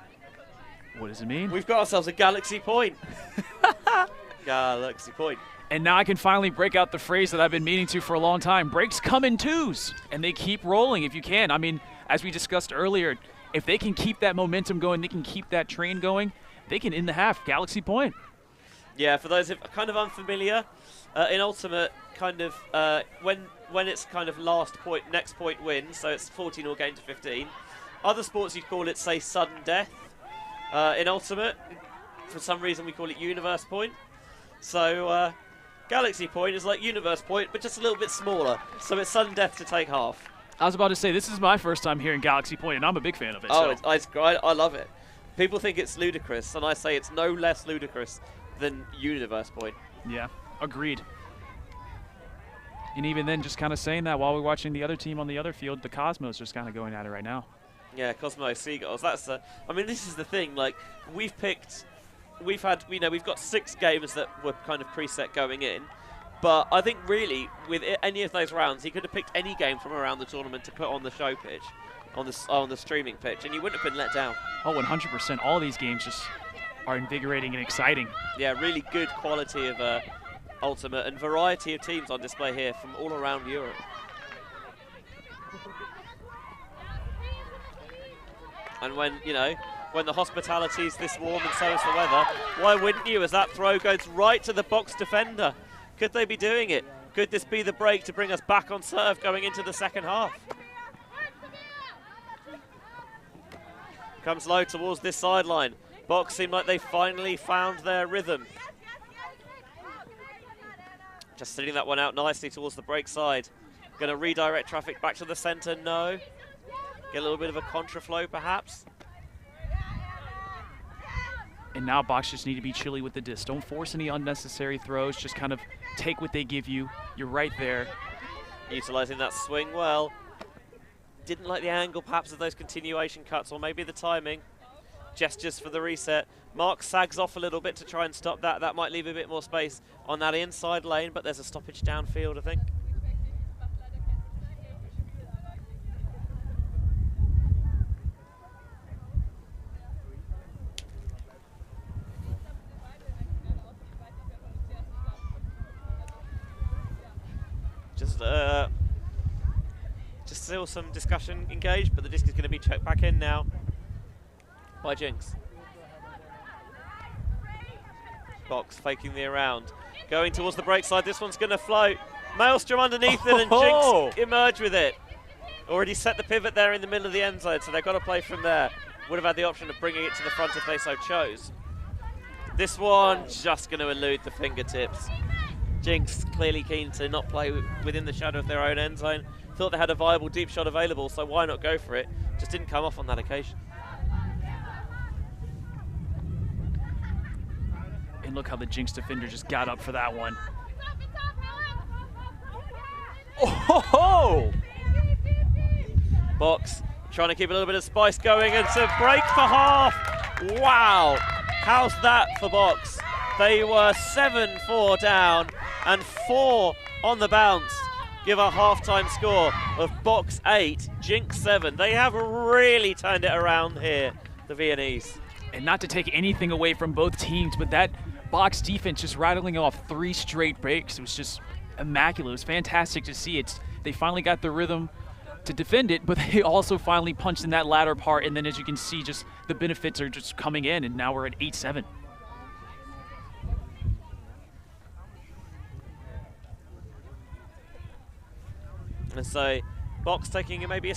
What does it mean? We've got ourselves a galaxy point. Galaxy point. And now I can finally break out the phrase that I've been meaning to for a long time. Breaks come in twos, and they keep rolling if you can. I mean, as we discussed earlier, if they can keep that momentum going, they can keep that train going, they can in the half, galaxy point. Yeah, for those who are kind of unfamiliar, in Ultimate, kind of when it's kind of next point wins, so it's 14-all game to 15. Other sports you'd call it, say, sudden death. In Ultimate, for some reason we call it universe point. So galaxy point is like universe point, but just a little bit smaller. So it's sudden death to take half. I was about to say, this is my first time hearing galaxy point, and I'm a big fan of it. Oh, so. I love it. People think it's ludicrous, and I say it's no less ludicrous than universe point. Yeah, agreed. And even then, just kind of saying that while we're watching the other team on the other field, the Cosmos just kind of going at it right now. Yeah, Cosmos Seagulls. That's I mean, this is the thing. Like, we've got 6 games that were kind of preset going in. But I think really, with any of those rounds, he could have picked any game from around the tournament to put on the show pitch, on the streaming pitch, and you wouldn't have been let down. Oh, 100%. All these games just are invigorating and exciting. Yeah, really good quality of Ultimate and variety of teams on display here from all around Europe. And when the hospitality is this warm and so is the weather, why wouldn't you, as that throw goes right to the box defender? Could they be doing it? Could this be the break to bring us back on serve going into the second half? Comes low towards this sideline. Box seem like they finally found their rhythm. Just sitting that one out nicely towards the break side. Going to redirect traffic back to the centre, no. Get a little bit of a contraflow perhaps. And now Box just need to be chilly with the disc. Don't force any unnecessary throws. Just kind of take what they give you. You're right there. Utilising that swing well. Didn't like the angle perhaps of those continuation cuts, or maybe the timing. Gestures for the reset. Mark sags off a little bit to try and stop that. That might leave a bit more space on that inside lane, but there's a stoppage downfield, I think. Just still some discussion engaged, but the disc is going to be checked back in now by JinX. Box faking the around, going towards the break side. This one's going to float. Maelstrom underneath it, and JinX emerge with it. Already set the pivot there in the middle of the end zone, so they've got to play from there. Would have had the option of bringing it to the front if they so chose. This one just going to elude the fingertips. JinX clearly keen to not play within the shadow of their own end zone. Thought they had a viable deep shot available, so why not go for it? Just didn't come off on that occasion. And look how the JinX defender just got up for that one. Oh! Box trying to keep a little bit of spice going, and to break for half. Wow, how's that for Box? They were 7-4 down and 4 on the bounce. Give a half-time score of Box 8, JinX 7. They have really turned it around here, the Viennese. And not to take anything away from both teams, but that Box defense just rattling off 3 straight breaks. It was just immaculate. It was fantastic to see it. They finally got the rhythm to defend it, but they also finally punched in that latter part, and then as you can see, just the benefits are just coming in, and now we're at 8-7. And so Box taking maybe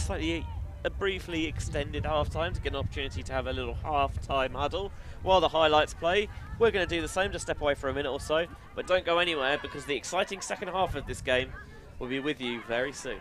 a briefly extended half-time to get an opportunity to have a little half-time huddle while the highlights play. We're going to do the same, just step away for a minute or so, but don't go anywhere because the exciting second half of this game will be with you very soon.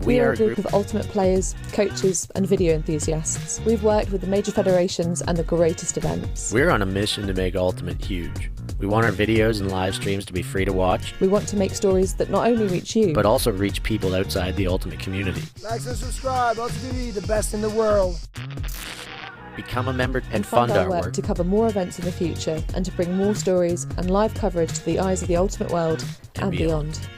We are a group of ultimate players, coaches and video enthusiasts. We've worked with the major federations and the greatest events. We're on a mission to make Ultimate huge. We want our videos and live streams to be free to watch. We want to make stories that not only reach you, but also reach people outside the Ultimate community. Like and subscribe, Ultimate TV, the best in the world. Become a member and fund our work to cover more events in the future and to bring more stories and live coverage to the eyes of the Ultimate world and beyond.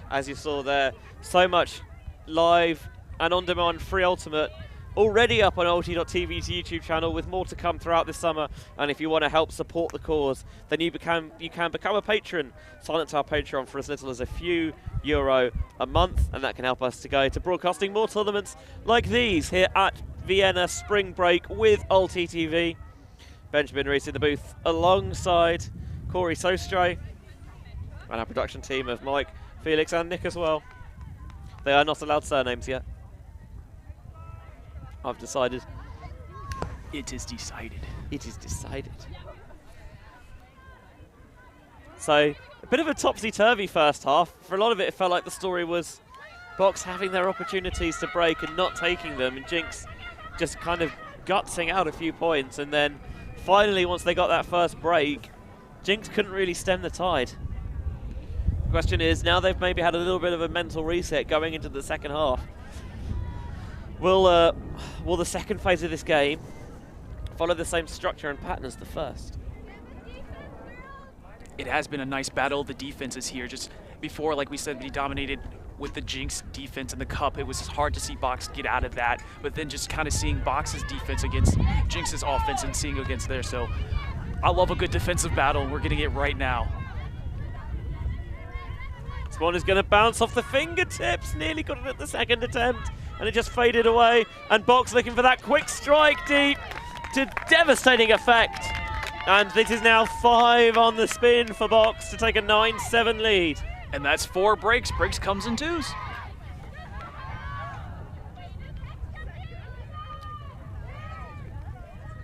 As you saw there, so much live and on-demand free Ultimate already up on ulti.tv's YouTube channel, with more to come throughout this summer. And if you want to help support the cause, then you can become a patron. Sign up to our Patreon for as little as a few euro a month, and that can help us to go to broadcasting more tournaments like these here at Vienna Spring Break with Ulti TV. Benjamin Reese in the booth alongside Corey Sostre and our production team of Mike, Felix and Nick as well. They are not allowed surnames yet. I've decided. It is decided. It is decided. So, a bit of a topsy-turvy first half. For a lot of it, it felt like the story was Box having their opportunities to break and not taking them, and JinX just kind of gutsing out a few points. And then finally, once they got that first break, JinX couldn't really stem the tide. The question is, now they've maybe had a little bit of a mental reset going into the second half, will the second phase of this game follow the same structure and pattern as the first? It has been a nice battle. The defenses here, just before, like we said, we dominated with the JinX defense in the cup. It was hard to see Box get out of that, but then just kind of seeing Box's defense against JinX's offense and seeing against theirs. So I love a good defensive battle, and we're getting it right now. This one is going to bounce off the fingertips. Nearly got it at the second attempt, and it just faded away. And Box looking for that quick strike deep to devastating effect. And this is now 5 on the spin for Box to take a 9-7 lead. And that's 4 breaks. Breaks comes in 2s.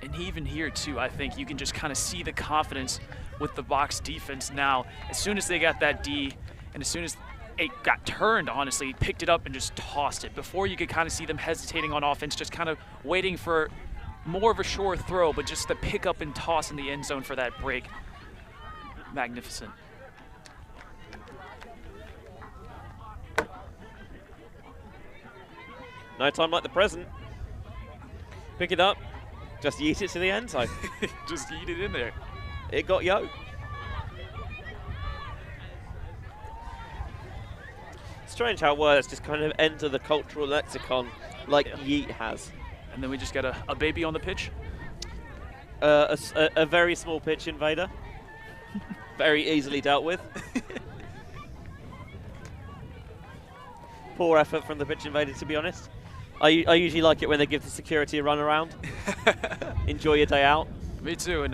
And even here, too, I think you can just kind of see the confidence with the Box defense now. As soon as they got that D, and as soon as it got turned, honestly, he picked it up and just tossed it. Before, you could kind of see them hesitating on offense, just kind of waiting for more of a sure throw, but just the pick up and toss in the end zone for that break. Magnificent. No time like the present. Pick it up, just yeet it to the end zone. Just yeet it in there. It got yo. Strange how words just kind of enter the cultural lexicon like yeet has. And then we just got a baby on the pitch. A very small pitch invader. Very easily dealt with. Poor effort from the pitch invader, to be honest. I usually like it when they give the security a run around. Enjoy your day out. Me too, and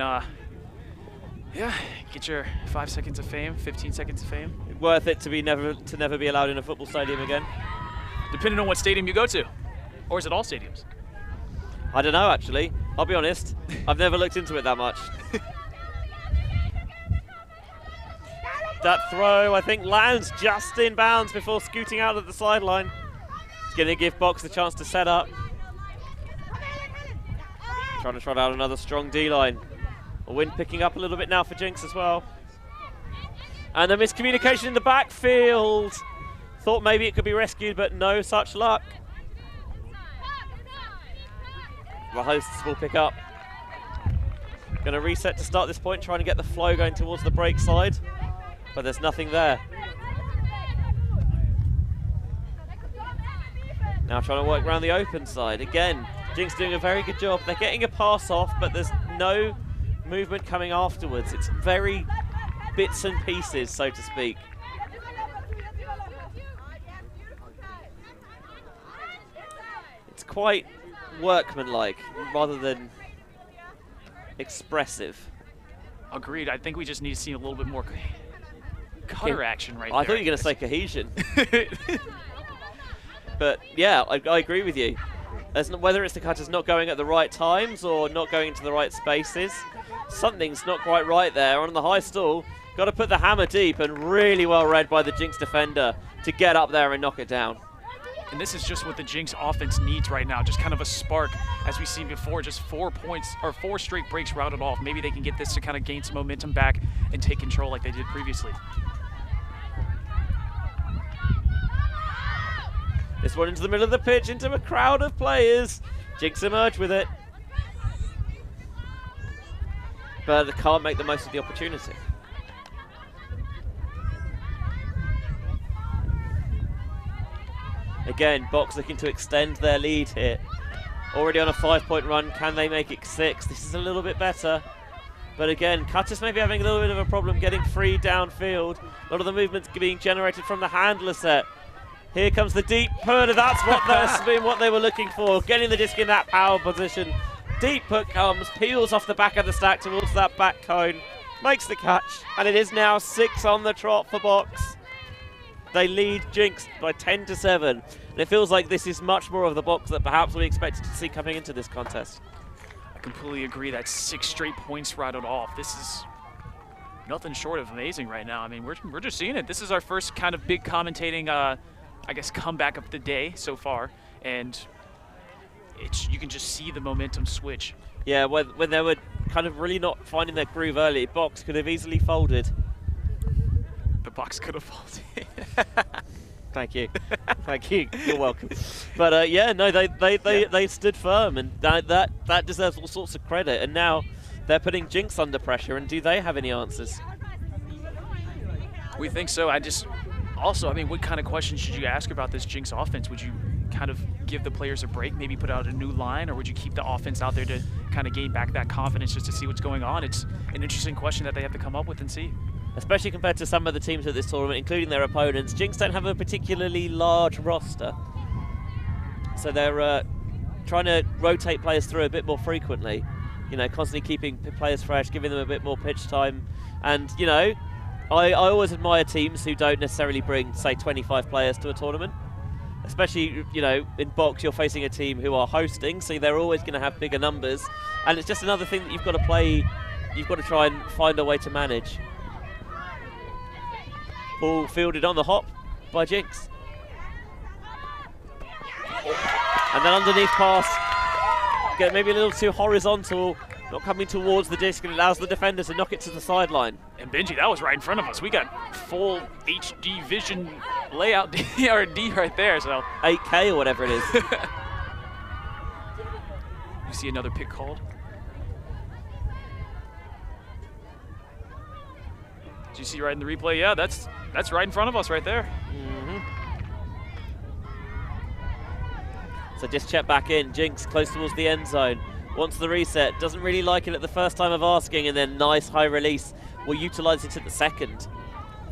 yeah, get your 5 seconds of fame, 15 seconds of fame. Worth it to never be allowed in a football stadium again. Depending on what stadium you go to. Or is it all stadiums? I don't know, actually. I'll be honest. I've never looked into it that much. That throw, I think, lands just in bounds before scooting out of the sideline. It's going to give Box the chance to set up. Trying to trot out another strong D-line. A wind picking up a little bit now for JinX as well. And a miscommunication in the backfield. Thought maybe it could be rescued, but no such luck. The hosts will pick up. Going to reset to start this point, trying to get the flow going towards the break side, but there's nothing there. Now trying to work around the open side. Again, JinX doing a very good job. They're getting a pass off, but there's no movement coming afterwards. It's very bits and pieces, so to speak. It's quite workmanlike rather than expressive. Agreed. I think we just need to see a little bit more cutter action right there. I thought you were going to say cohesion. But yeah, I agree with you. Whether it's the cutters not going at the right times or not going into the right spaces, something's not quite right there. On the high stall, got to put the hammer deep, and really well read by the JinX defender to get up there and knock it down. And this is just what the JinX offense needs right now, just kind of a spark. As we've seen before, just 4 points or 4 straight breaks routed off. Maybe they can get this to kind of gain some momentum back and take control like they did previously. This one into the middle of the pitch, into a crowd of players. JinX emerge with it. But they can't make the most of the opportunity. Again, Box looking to extend their lead here. Already on a 5-point run, can they make it 6? This is a little bit better. But again, Cutters may be having a little bit of a problem getting free downfield. A lot of the movements being generated from the handler set. Here comes the deep put, that's what been what they were looking for. Getting the disc in that power position. Deep put comes, peels off the back of the stack towards that back cone. Makes the catch, and it is now 6 on the trot for Box. They lead JinX by 10-7. And it feels like this is much more of the Box that perhaps we expected to see coming into this contest. I completely agree. That's 6 straight points routed off. This is nothing short of amazing right now. I mean, we're just seeing it. This is our first kind of big commentating, I guess, comeback of the day so far. And you can just see the momentum switch. Yeah, when they were kind of really not finding their groove early, Box could have easily folded. The Box could have folded. Thank you. Thank you. You're welcome. But yeah, no, they stood firm, and that deserves all sorts of credit. And now they're putting JinX under pressure, and do they have any answers? We think so. Also, I mean, what kind of questions should you ask about this JinX offense? Would you kind of give the players a break, maybe put out a new line, or would you keep the offense out there to kind of gain back that confidence just to see what's going on? It's an interesting question that they have to come up with and see. Especially compared to some of the teams at this tournament, including their opponents. JinX don't have a particularly large roster, so they're trying to rotate players through a bit more frequently. You know, constantly keeping players fresh, giving them a bit more pitch time. And, you know, I always admire teams who don't necessarily bring, say, 25 players to a tournament. Especially, you know, in Box, you're facing a team who are hosting, so they're always going to have bigger numbers. And it's just another thing that you've got to play, you've got to try and find a way to manage. Ball fielded on the hop by JinX. And then underneath pass, get maybe a little too horizontal, not coming towards the disc, and allows the defender to knock it to the sideline. And Benji, that was right in front of us. We got full HD vision layout DRD right there, so 8K or whatever it is. You see another pick called? Did you see right in the replay? Yeah, that's right in front of us right there. So just check back in. JinX close towards the end zone. Wants the reset. Doesn't really like it at the first time of asking, and then nice high release. Will utilize it at the second.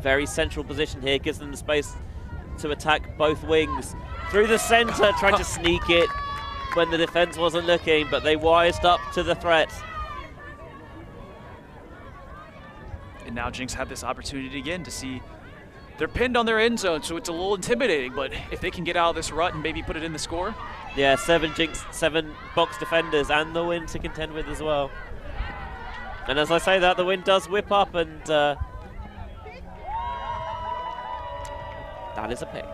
Very central position here. Gives them the space to attack both wings. Through the center, trying to sneak it when the defense wasn't looking, but they wised up to the threat. And now JinX have this opportunity again to see they're pinned on their end zone, so it's a little intimidating, but if they can get out of this rut and maybe put it in the score. Yeah, 7 JinX, 7 Box defenders, and the wind to contend with as well. And as I say that, the wind does whip up, and That is a pick.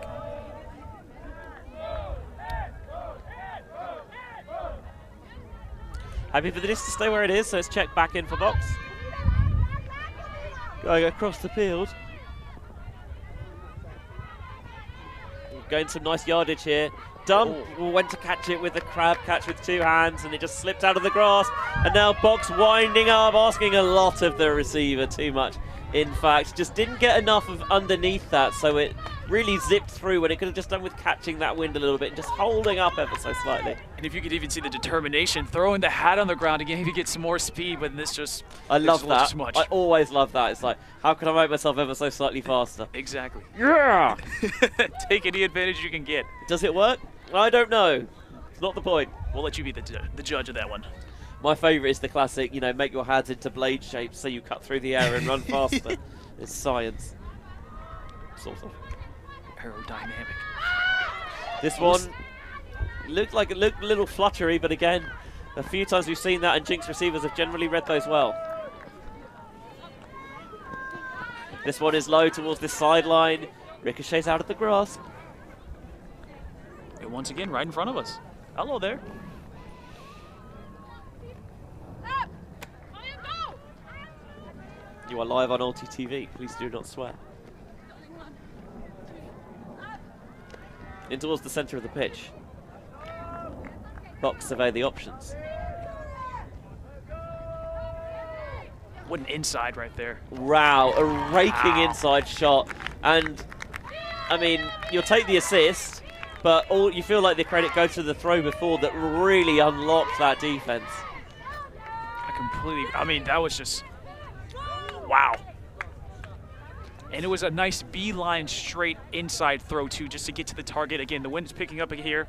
Happy for the disc to stay where it is, so it's checked back in for box. Going across the field. Going some nice yardage here. Dunn went to catch it with the crab catch with 2 hands, and it just slipped out of the grasp. And now Box winding up, asking a lot of the receiver, too much. In fact, just didn't get enough of underneath that, so it really zipped through when it could have just done with catching that wind a little bit and just holding up ever so slightly. And if you could even see the determination, throwing the hat on the ground again to get some more speed, but this just I love that. Too much. I always love that. It's like, how can I make myself ever so slightly faster? Exactly. Yeah! Take any advantage you can get. Does it work? I don't know. It's not the point. We'll let you be the judge of that one. My favourite is the classic, you know, make your hands into blade shapes so you cut through the air and run faster. It's science. Sort of. Aerodynamic. This one looked a little fluttery, but again, a few times we've seen that, and JinX receivers have generally read those well. This one is low towards this sideline. Ricochets out of the grasp. And once again, right in front of us. Hello there. You are live on Ulti TV. Please do not swear. In towards the centre of the pitch. Box survey the options. What an inside right there. Wow, a raking inside shot. And, I mean, you'll take the assist, but you feel like the credit goes to the throw before that really unlocked that defense. I mean, that was just, wow. And it was a nice beeline straight inside throw too, just to get to the target. Again, the wind's picking up here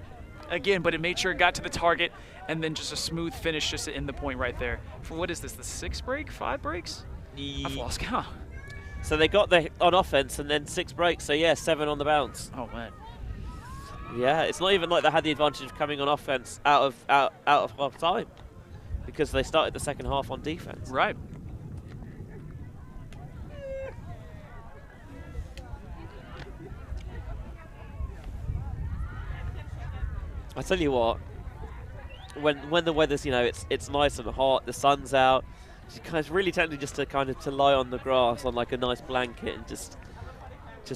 again, but it made sure it got to the target, and then just a smooth finish just to end the point right there. For what is this, the 6 break, 5 breaks? I've lost count. So they got on offense and then 6 breaks, so yeah, 7 on the bounce. Oh man. Yeah, it's not even like they had the advantage of coming on offense out of half time, because they started the second half on defense. Right. I tell you what, when the weather's, you know, it's nice and hot, the sun's out, it's really tempted just to lie on the grass on like a nice blanket and just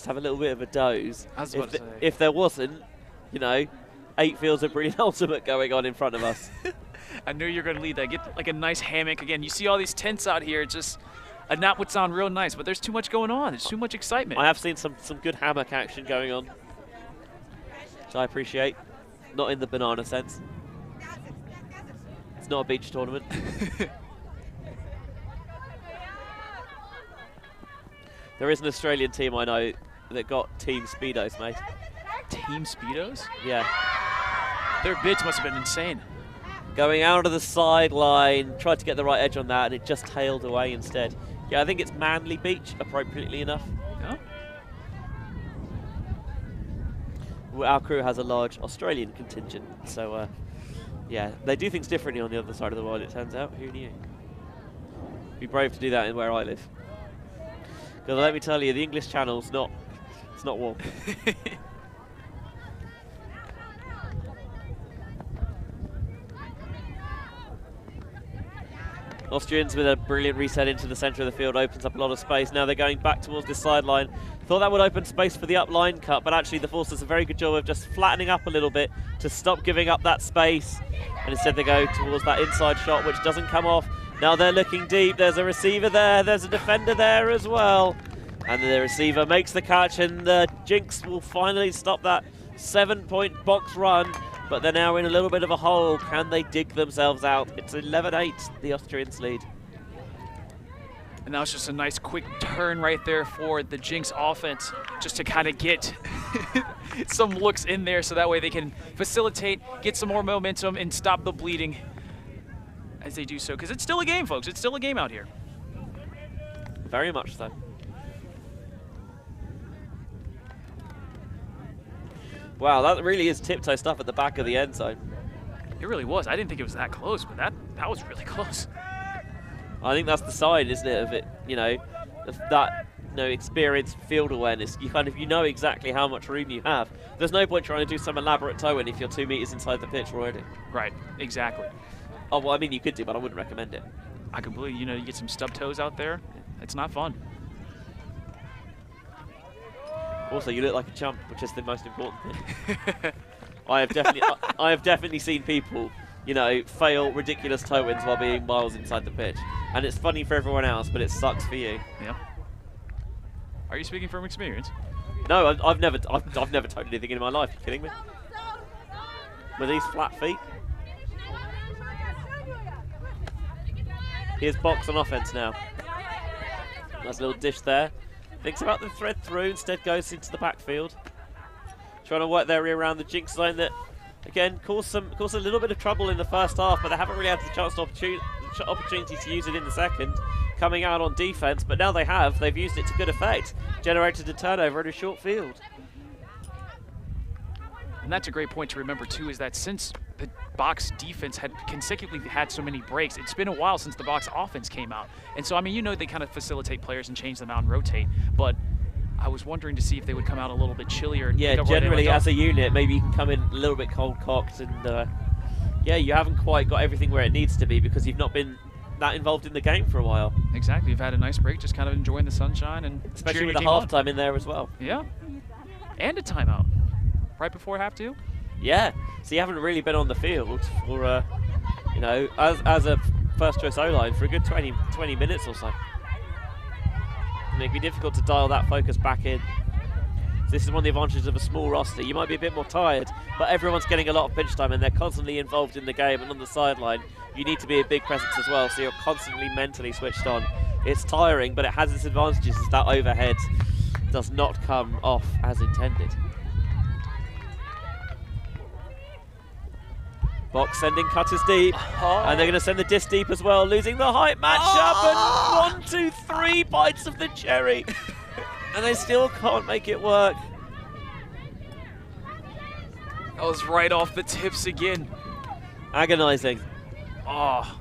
have a little bit of a doze. If there wasn't, you know, 8 fields of Brilliant Ultimate going on in front of us. I knew you were going to lead that. Get like a nice hammock. Again, you see all these tents out here. It's just a nap would sound real nice, but there's too much going on. There's too much excitement. I have seen some good hammock action going on, which I appreciate. Not in the banana sense. It's not a beach tournament. There is an Australian team I know that got Team Speedos, mate. Team Speedos? Yeah. Their bids must have been insane. Going out of the sideline, tried to get the right edge on that, and it just tailed away instead. Yeah, I think it's Manly Beach, appropriately enough. Yeah. Our crew has a large Australian contingent, so yeah, they do things differently on the other side of the world, it turns out. Who knew? Be brave to do that in where I live. Because let me tell you, the English Channel's it's not warm. Austrians with a brilliant reset into the centre of the field, opens up a lot of space. Now they're going back towards this sideline. Thought that would open space for the up line cut, but actually the Force does a very good job of just flattening up a little bit to stop giving up that space. And instead they go towards that inside shot, which doesn't come off. Now they're looking deep. There's a receiver there. There's a defender there as well. And the receiver makes the catch, and the JinX will finally stop that 7-point box run. But they're now in a little bit of a hole. Can they dig themselves out? It's 11-8, the Austrians lead. And that was just a nice quick turn right there for the JinX offense, just to kind of get some looks in there so that way they can facilitate, get some more momentum, and stop the bleeding as they do so. Because it's still a game, folks. It's still a game out here. Very much so. Wow, that really is tiptoe stuff at the back of the end zone. It really was. I didn't think it was that close, but that was really close. I think that's the sign, isn't it, of it, you know, that experienced field awareness. You know exactly how much room you have. There's no point trying to do some elaborate toe-in if you're 2 meters inside the pitch already. Right, exactly. Oh, well, I mean, you could do, but I wouldn't recommend it. I completely, you get some stub toes out there. It's not fun. Also, you look like a chump, which is the most important thing. I have definitely seen people, fail ridiculous toe-ins while being miles inside the pitch. And it's funny for everyone else, but it sucks for you. Yeah. Are you speaking from experience? No, I've never toed anything in my life. Are you kidding me? With these flat feet. Here's Box on offense now. Nice little dish there. Thinks about the thread through, instead goes into the backfield. Trying to work their way around the Jinx line that, again, caused a little bit of trouble in the first half, but they haven't really had the chance to opportunity to use it in the second, coming out on defense, but now they've used it to good effect, generated a turnover in a short field. And that's a great point to remember too, is that since the box defense had consecutively had so many breaks, it's been a while since the box offense came out. And so, I mean, they kind of facilitate players and change them out and rotate, but I was wondering to see if they would come out a little bit chillier. And yeah, generally as a unit, maybe you can come in a little bit cold-cocked and, yeah, you haven't quite got everything where it needs to be because you've not been that involved in the game for a while. Exactly, you've had a nice break, just kind of enjoying the sunshine and especially with the halftime in there as well. Yeah, and a timeout right before half two. Yeah, so you haven't really been on the field for, as a first choice O-line for a good 20 minutes or so. And it'd be difficult to dial that focus back in. So this is one of the advantages of a small roster. You might be a bit more tired, but everyone's getting a lot of pitch time and they're constantly involved in the game and on the sideline. You need to be a big presence as well, so you're constantly mentally switched on. It's tiring, but it has its advantages as that overhead does not come off as intended. Box sending cutters deep, and they're going to send the disc deep as well, losing the height matchup, and 1, 2, 3 bites of the cherry, and they still can't make it work. That was right off the tips again. Agonizing. Oh,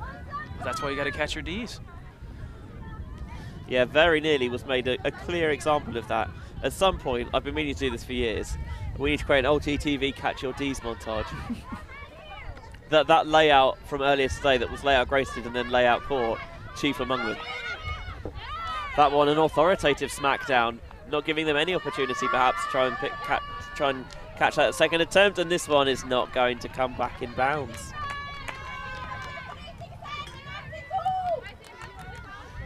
that's why you got to catch your Ds. Yeah, very nearly was made a clear example of that. At some point, I've been meaning to do this for years, we need to create an LTTV catch your Ds montage. That layout from earlier today that was layout graded and then layout caught, chief among them. That one, an authoritative smackdown, not giving them any opportunity perhaps to try and catch that second attempt, and this one is not going to come back in bounds.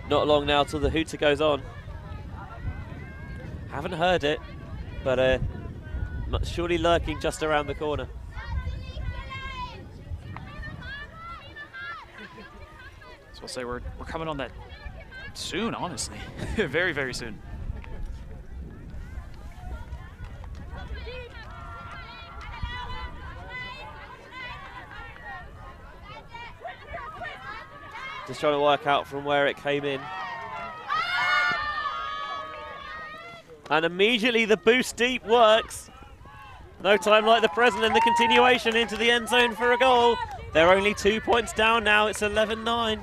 Not long now till the hooter goes on. Haven't heard it, but surely lurking just around the corner. I'll say we're coming on that soon, honestly. Very, very soon. Just trying to work out from where it came in. And immediately the boost deep works. No time like the present, and the continuation into the end zone for a goal. They're only 2 points down now. It's 11-9.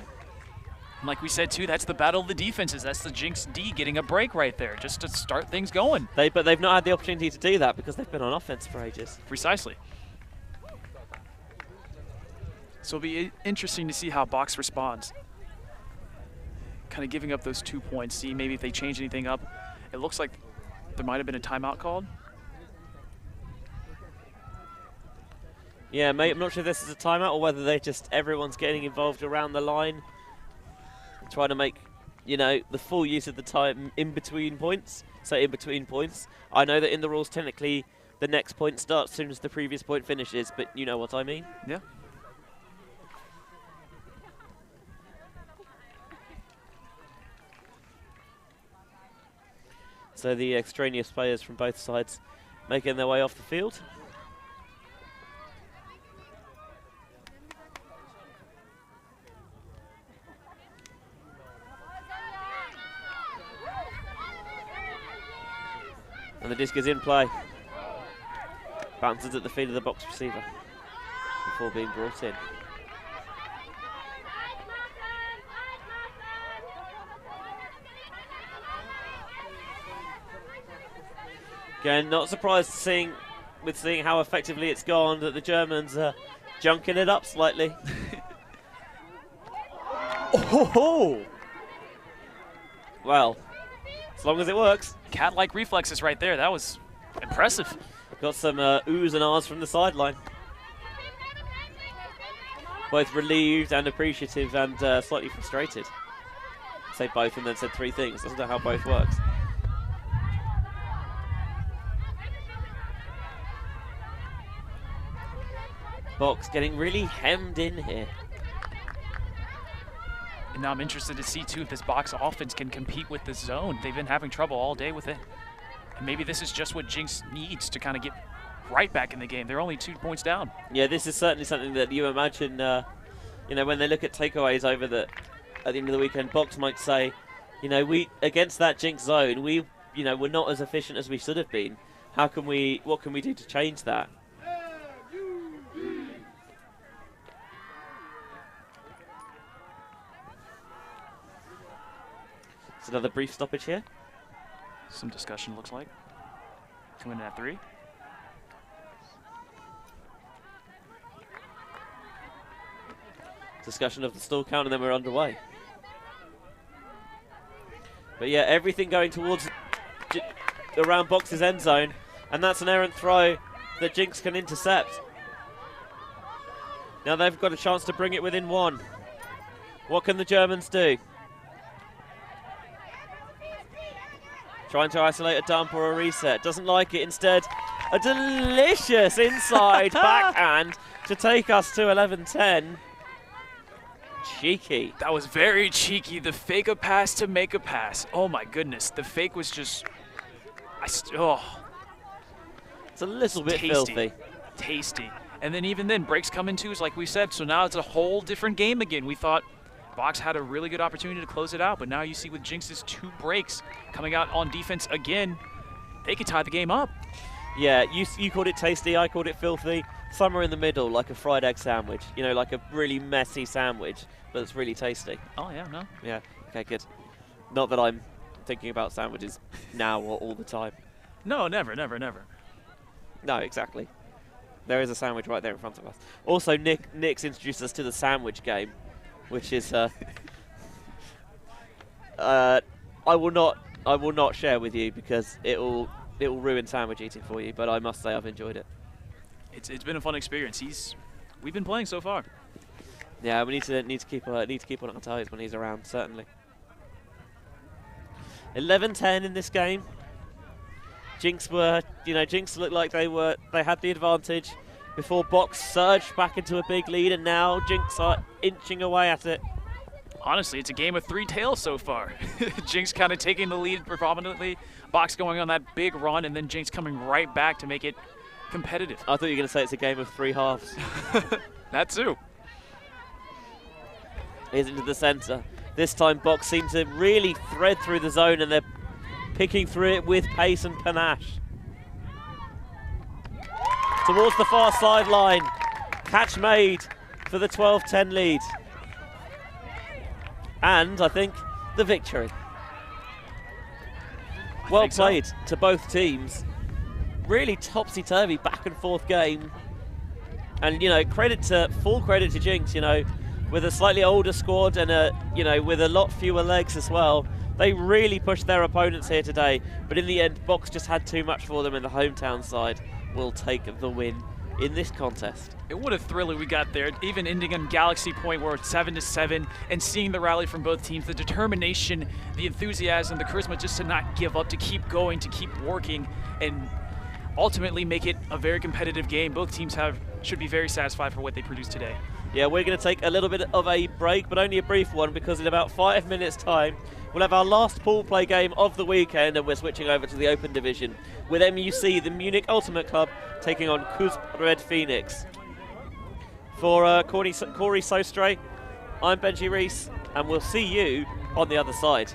Like we said, too, that's the battle of the defenses. That's the Jinx D getting a break right there, just to start things going. But they've not had the opportunity to do that because they've been on offense for ages. Precisely. So it'll be interesting to see how Box responds. Kind of giving up those 2 points, see maybe if they change anything up. It looks like there might have been a timeout called. Yeah, mate, I'm not sure if this is a timeout or whether everyone's getting involved around the line. Trying to make, the full use of the time in between points. So in between points. I know that in the rules, technically, the next point starts as soon as the previous point finishes, but you know what I mean? Yeah. So the extraneous players from both sides making their way off the field. And the disc is in play. Bounces at the feet of the box receiver before being brought in. Again, not surprised seeing how effectively it's gone that the Germans are junking it up slightly. Oh! Well, as long as it works. Cat-like reflexes right there. That was impressive. Got some oohs and ahs from the sideline. Both relieved and appreciative and slightly frustrated. Say both and then said three things. Doesn't know how both works. Box getting really hemmed in here. And now I'm interested to see, too, if this box offense can compete with the zone. They've been having trouble all day with it. And maybe this is just what JinX needs to kind of get right back in the game. They're only 2 points down. Yeah, this is certainly something that you imagine, you know, when they look at takeaways over at the end of the weekend, Box might say, you know, we against that JinX zone, we're not as efficient as we should have been. What can we do to change that? It's another brief stoppage here. Some discussion, looks like. Coming in at 3. Discussion of the stall count, and then we're underway. But yeah, everything going towards around Box's end zone, and that's an errant throw that JinX can intercept. Now they've got a chance to bring it within 1. What can the Germans do? Trying to isolate a dump or a reset. Doesn't like it. Instead, a delicious inside backhand to take us to 11-10. Cheeky. That was very cheeky. The fake a pass to make a pass. Oh my goodness. The fake was just... It's a little bit filthy. Tasty. And then even then, breaks come in twos like we said. So now it's a whole different game again. We thought Box had a really good opportunity to close it out, but now you see with JinX's 2 breaks coming out on defense again, they could tie the game up. Yeah, you called it tasty, I called it filthy. Somewhere in the middle, like a fried egg sandwich. You know, like a really messy sandwich, but it's really tasty. Oh, yeah, no. Yeah, okay, good. Not that I'm thinking about sandwiches now or all the time. No, never, never, never. No, exactly. There is a sandwich right there in front of us. Also, Nick's introduced us to the sandwich game, which is I will not share with you because it will ruin sandwich eating for you. But I must say I've enjoyed it. It's been a fun experience. We've been playing so far. Yeah, we need to keep on our toes when he's around, certainly. 11-10 in this game. JinX looked like they had the advantage before Box surged back into a big lead, and now JinX are inching away at it. Honestly, it's a game of 3 tails so far. JinX kind of taking the lead predominantly, Box going on that big run, and then JinX coming right back to make it competitive. I thought you were going to say it's a game of 3 halves. That too. Here's into the center. This time Box seems to really thread through the zone, and they're picking through it with pace and panache. Towards the far sideline. Catch made for the 12-10 lead. And I think the victory. Well played to both teams. Really topsy-turvy back and forth game. And full credit to JinX, with a slightly older squad and with a lot fewer legs as well. They really pushed their opponents here today, but in the end, Box just had too much for them, and the hometown side will take the win in this contest. And what a thriller we got there, even ending on Galaxy Point where it's 7-7, and seeing the rally from both teams, the determination, the enthusiasm, the charisma just to not give up, to keep going, to keep working, and ultimately make it a very competitive game. Both teams should be very satisfied for what they produced today. Yeah, we're going to take a little bit of a break, but only a brief one, because in about 5 minutes' time, we'll have our last pool play game of the weekend, and we're switching over to the Open Division with MUC, the Munich Ultimate Club, taking on Red Phoenix. For Corey Sostre, I'm Benji Reese, and we'll see you on the other side.